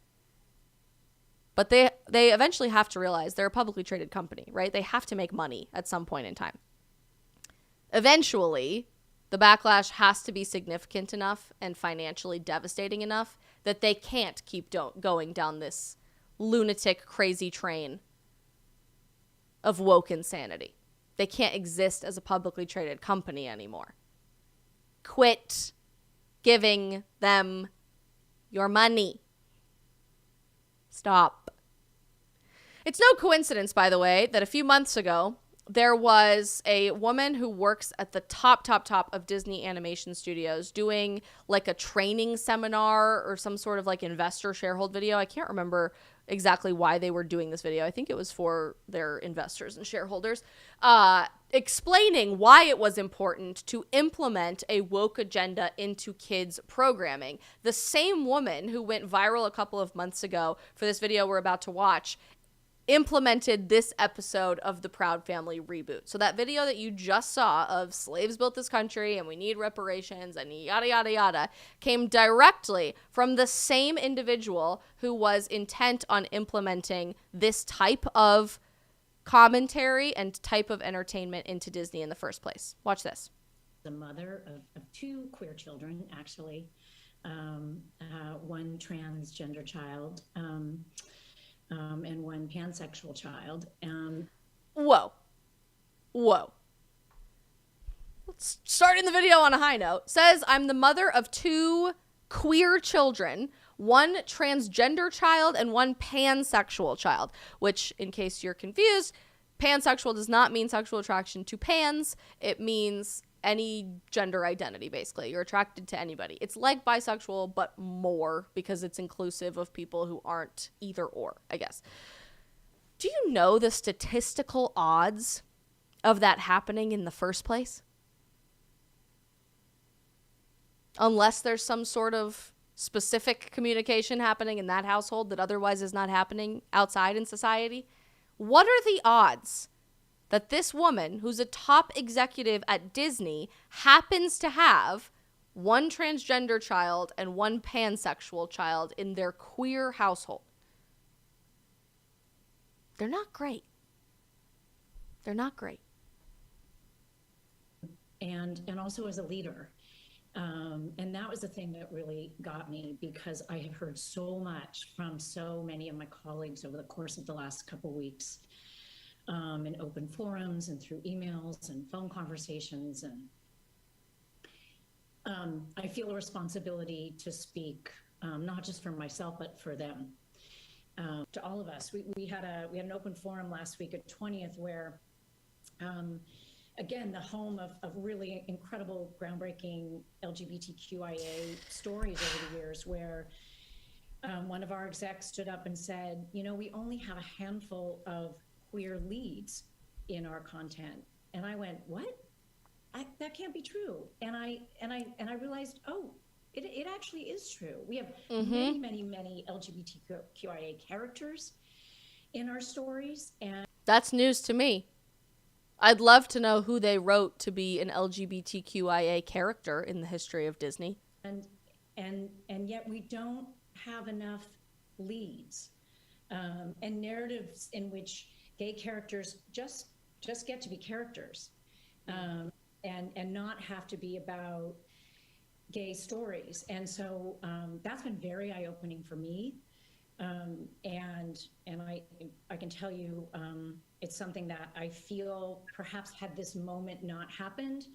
Speaker 1: But they eventually have to realize they're a publicly traded company, right? They have to make money at some point in time. Eventually, the backlash has to be significant enough and financially devastating enough that they can't keep going down this lunatic, crazy train of woke insanity. They can't exist as a publicly traded company anymore. Quit giving them your money. Stop. It's no coincidence, by the way, that a few months ago, there was a woman who works at the top of Disney Animation Studios doing like a training seminar or some sort of like investor sharehold video. I can't remember exactly why they were doing this video. I think it was for their investors and shareholders, explaining why it was important to implement a woke agenda into kids' programming. The same woman who went viral a couple of months ago for this video we're about to watch implemented this episode of the Proud Family reboot. So that video that you just saw of slaves built this country and we need reparations and yada, yada, yada, came directly from the same individual who was intent on implementing this type of commentary and type of entertainment into Disney in the first place. Watch this.
Speaker 7: The mother of two queer children, actually, one transgender child, and one pansexual child.
Speaker 1: Whoa. Let's start in the video on a high note. Says, I'm the mother of two queer children, one transgender child and one pansexual child, which, in case you're confused, pansexual does not mean sexual attraction to pans. It means any gender identity, basically. You're attracted to anybody. It's like bisexual, but more, because it's inclusive of people who aren't either or, I guess. Do you know the statistical odds of that happening in the first place? Unless there's some sort of specific communication happening in that household that otherwise is not happening outside in society. What are the odds that this woman, who's a top executive at Disney, happens to have one transgender child and one pansexual child in their queer household? They're not great. They're not great.
Speaker 7: And also as a leader. And that was the thing that really got me, because I have heard so much from so many of my colleagues over the course of the last couple of weeks, in open forums and through emails and phone conversations. And I feel a responsibility to speak, not just for myself, but for them, to all of us. We had an open forum last week at 20th where, again, the home of really incredible, groundbreaking LGBTQIA stories over the years, where one of our execs stood up and said, we only have a handful of queer leads in our content. And I went, what? That can't be true. And I realized, it actually is true. We have many LGBTQIA characters in our stories. And
Speaker 1: that's news to me. I'd love to know who they wrote to be an LGBTQIA character in the history of Disney.
Speaker 7: And yet we don't have enough leads and narratives in which gay characters just get to be characters, and not have to be about gay stories. And so that's been very eye-opening for me. And I can tell you, it's something that I feel perhaps had this moment not happened,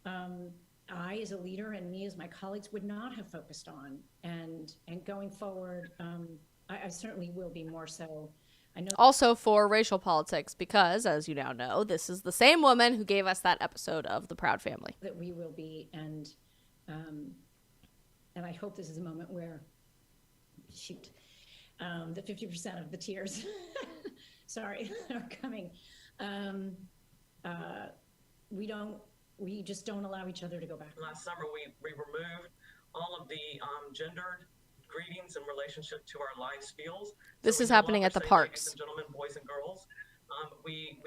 Speaker 7: I as a leader and me as my colleagues would not have focused on. And going forward, I certainly will be more so. I know
Speaker 1: also for racial politics, because as you now know, this is the same woman who gave us that episode of The Proud Family.
Speaker 7: That we will be, and I hope this is a moment where, the 50% of the tears, sorry, are coming. We just don't allow each other to go back.
Speaker 8: Last summer, we removed all of the gendered greetings in relationship to our live spiels.
Speaker 1: This is happening at the parks.
Speaker 8: Ladies and gentlemen, boys and girls. We've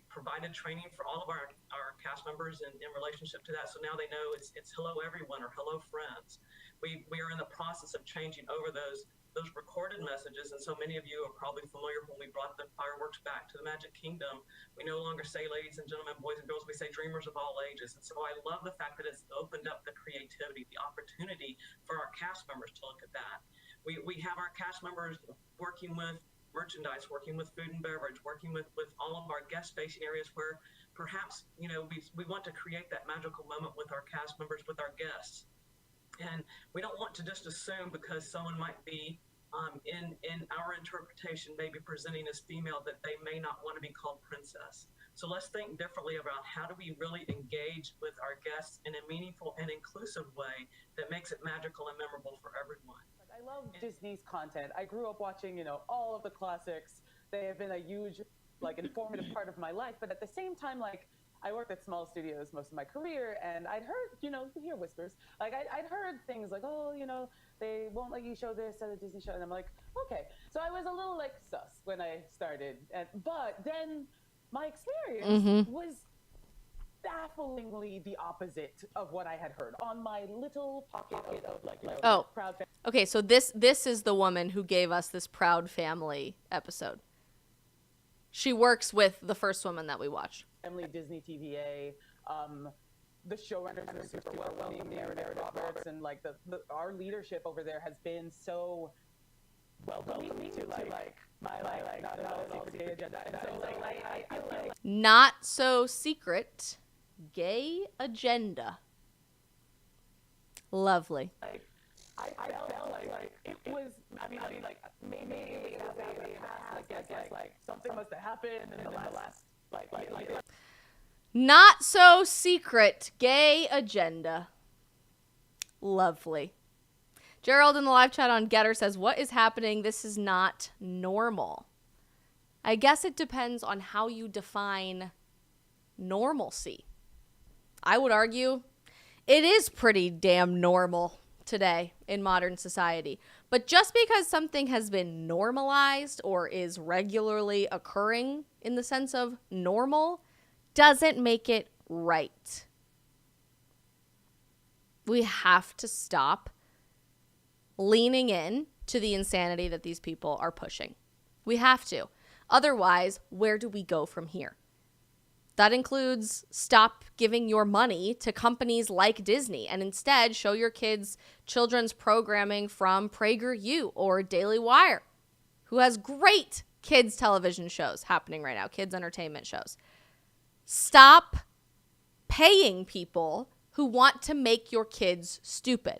Speaker 8: provided training for all of our cast members in relationship to that. So now they know it's hello everyone or hello friends. We are in the process of changing over those recorded messages, and so many of you are probably familiar when we brought the fireworks back to the Magic Kingdom. We no longer say ladies and gentlemen, boys and girls, we say dreamers of all ages. And so I love the fact that it's opened up the creativity, the opportunity for our cast members to look at that. We have our cast members working with merchandise, working with food and beverage, working with all of our guest-facing areas where perhaps, we want to create that magical moment with our cast members, with our guests. And we don't want to just assume because someone might be in our interpretation maybe presenting as female that they may not want to be called princess. So let's think differently about how do we really engage with our guests in a meaningful and inclusive way that makes it magical and memorable for everyone.
Speaker 9: I love Disney's content. I grew up watching, all of the classics. They have been a huge, informative part of my life. But at the same time, I worked at small studios most of my career, and I'd heard, you hear whispers. I'd heard things like, oh, they won't let you show this at a Disney show. And I'm like, okay. So I was a little, sus when I started. But then my experience was bafflingly the opposite of what I had heard on my little pocket of proud family.
Speaker 1: Okay, so this is the woman who gave us this Proud Family episode. She works with the first woman that we watched.
Speaker 9: Family Disney TVA, the showrunners are super welcoming, Meredith Roberts, and our leadership over there has been so welcoming to my not at all secret gay agenda. And so I feel
Speaker 1: not so secret gay agenda. Lovely.
Speaker 9: I felt like it was. Maybe it was I guess something must have happened in the last
Speaker 1: Not so secret gay agenda. Lovely. Gerald in the live chat on Getter says, what is happening? This is not normal. I guess it depends on how you define normalcy. I would argue it is pretty damn normal today in modern society. But just because something has been normalized or is regularly occurring in the sense of normal doesn't make it right. We have to stop leaning in to the insanity that these people are pushing. We have to. Otherwise, where do we go from here? That includes stop giving your money to companies like Disney and instead show your kids children's programming from PragerU or Daily Wire, who has great kids television shows happening right now, kids entertainment shows. Stop paying people who want to make your kids stupid.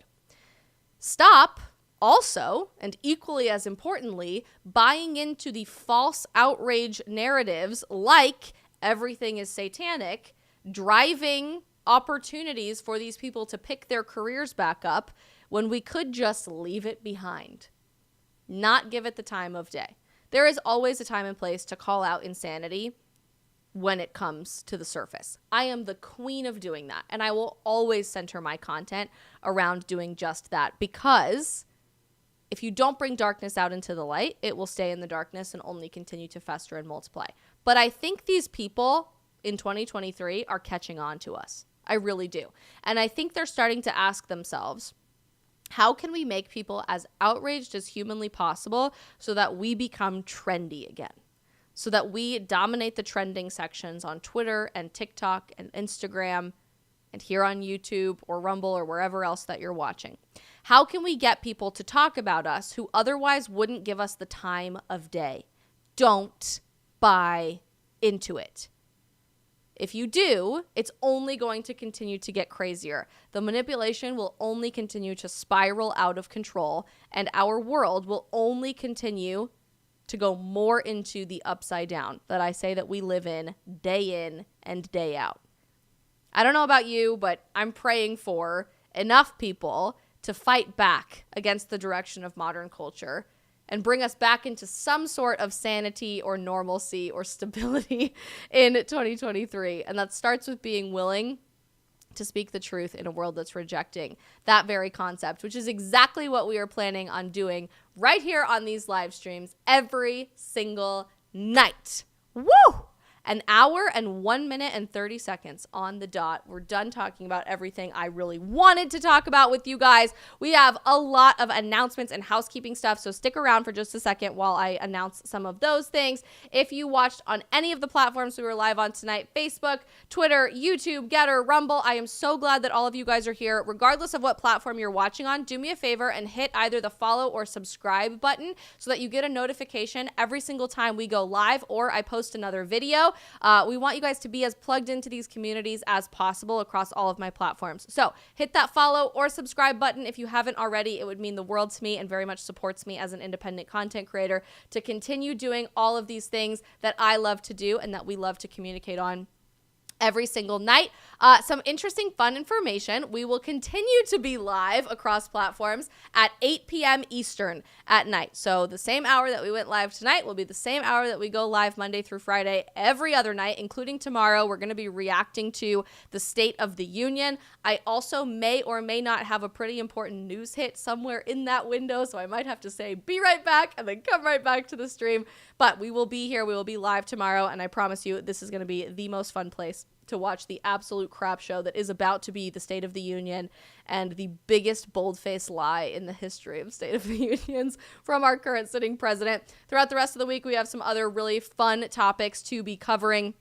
Speaker 1: Stop also, and equally as importantly, buying into the false outrage narratives like everything is satanic, driving opportunities for these people to pick their careers back up when we could just leave it behind. Not give it the time of day. There is always a time and place to call out insanity when it comes to the surface. I am the queen of doing that, and I will always center my content around doing just that, because if you don't bring darkness out into the light, it will stay in the darkness and only continue to fester and multiply. But I think these people in 2023 are catching on to us. I really do. And I think they're starting to ask themselves, how can we make people as outraged as humanly possible so that we become trendy again? So that we dominate the trending sections on Twitter and TikTok and Instagram and here on YouTube or Rumble or wherever else that you're watching. How can we get people to talk about us who otherwise wouldn't give us the time of day? Don't buy into it. If you do, it's only going to continue to get crazier. The manipulation will only continue to spiral out of control, and our world will only continue to go more into the upside down that I say that we live in and day out. I don't know about you, but I'm praying for enough people to fight back against the direction of modern culture and bring us back into some sort of sanity or normalcy or stability in 2023. And that starts with being willing to speak the truth in a world that's rejecting that very concept, which is exactly what we are planning on doing right here on these live streams every single night. Woo! An hour and 1 minute and 30 seconds on the dot. We're done talking about everything I really wanted to talk about with you guys. We have a lot of announcements and housekeeping stuff, so stick around for just a second while I announce some of those things. If you watched on any of the platforms we were live on tonight, Facebook, Twitter, YouTube, Getter, Rumble, I am so glad that all of you guys are here. Regardless of what platform you're watching on, do me a favor and hit either the follow or subscribe button so that you get a notification every single time we go live or I post another video. We want you guys to be as plugged into these communities as possible across all of my platforms. So hit that follow or subscribe button if you haven't already. It would mean the world to me and very much supports me as an independent content creator to continue doing all of these things that I love to do and that we love to communicate on every single night. Some interesting, fun information. We will continue to be live across platforms at 8 p.m. Eastern at night. So the same hour that we went live tonight will be the same hour that we go live Monday through Friday every other night, including tomorrow. We're going to be reacting to the State of the Union. I also may or may not have a pretty important news hit somewhere in that window, so I might have to say, be right back, and then come right back to the stream. But we will be here. We will be live tomorrow, and I promise you, this is going to be the most fun place to watch the absolute crap show that is about to be the State of the Union and the biggest bold-faced lie in the history of State of the Unions from our current sitting president. Throughout the rest of the week, we have some other really fun topics to be covering,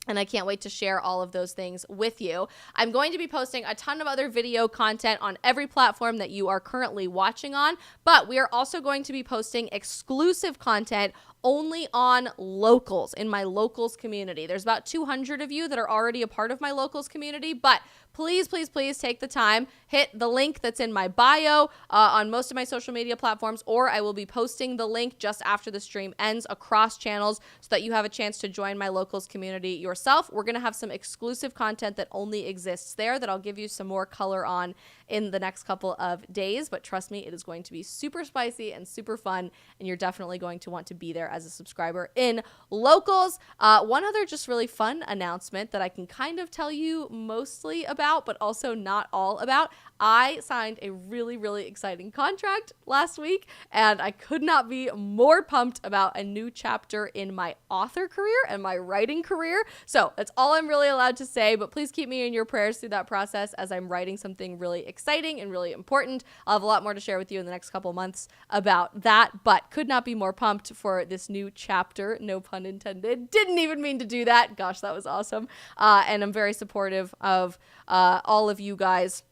Speaker 1: and I can't wait to share all of those things with you. I'm going to be posting a ton of other video content on every platform that you are currently watching on, but we are also going to be posting exclusive content only on locals, in my locals community. There's about 200 of you that are already a part of my locals community, but please, please, please take the time, hit the link that's in my bio on most of my social media platforms, or I will be posting the link just after the stream ends across channels so that you have a chance to join my locals community yourself. We're going to have some exclusive content that only exists there that I'll give you some more color on in the next couple of days, but trust me, it is going to be super spicy and super fun, and you're definitely going to want to be there as a subscriber in locals. One other just really fun announcement that I can kind of tell you mostly about, but also not all about. I signed a really, really exciting contract last week, and I could not be more pumped about a new chapter in my author career and my writing career. So that's all I'm really allowed to say, but please keep me in your prayers through that process as I'm writing something really exciting and really important. I'll have a lot more to share with you in the next couple months about that, but could not be more pumped for this new chapter, no pun intended. Didn't even mean to do that. Gosh, that was awesome. And I'm very supportive of all of you guys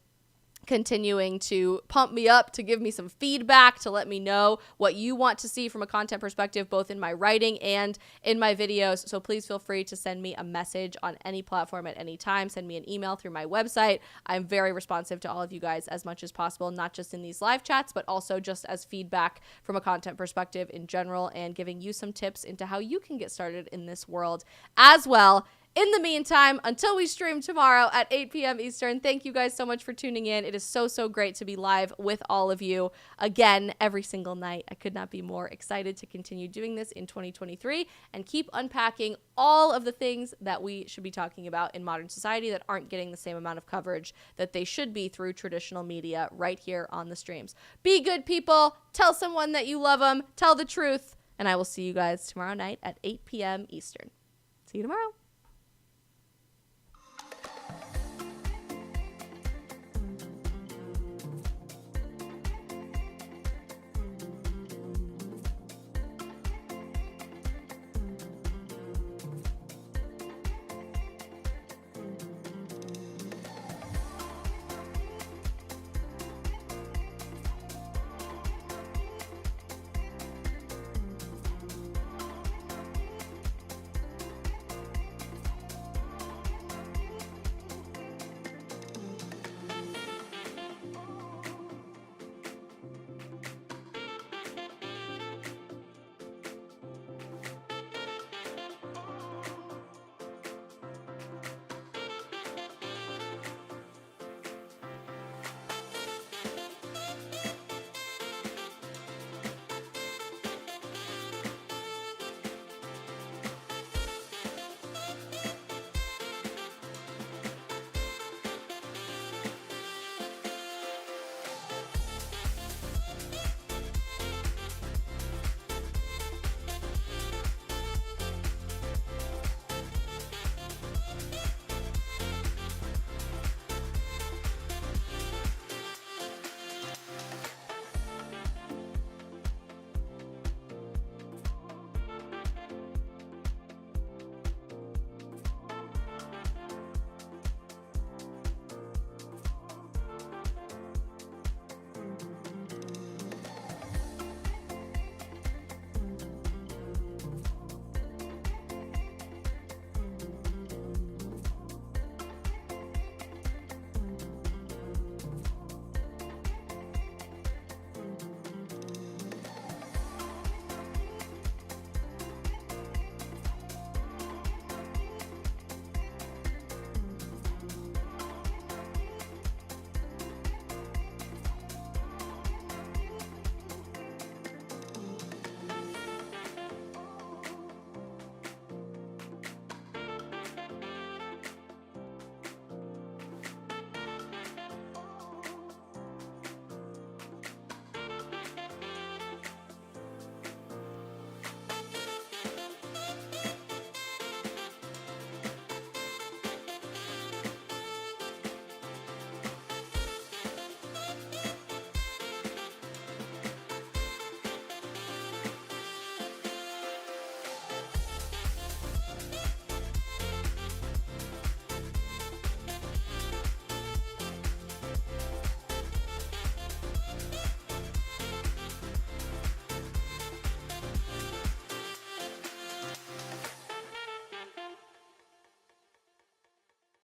Speaker 1: continuing to pump me up, to give me some feedback, to let me know what you want to see from a content perspective, both in my writing and in my videos. So please feel free to send me a message on any platform at any time. Send me an email through my website. I'm very responsive to all of you guys as much as possible, not just in these live chats, but also just as feedback from a content perspective in general, and giving you some tips into how you can get started in this world as well. In the meantime, until we stream tomorrow at 8 p.m. Eastern, thank you guys so much for tuning in. It is so, so great to be live with all of you again every single night. I could not be more excited to continue doing this in 2023 and keep unpacking all of the things that we should be talking about in modern society that aren't getting the same amount of coverage that they should be through traditional media right here on the streams. Be good people. Tell someone that you love them. Tell the truth. And I will see you guys tomorrow night at 8 p.m. Eastern. See you tomorrow.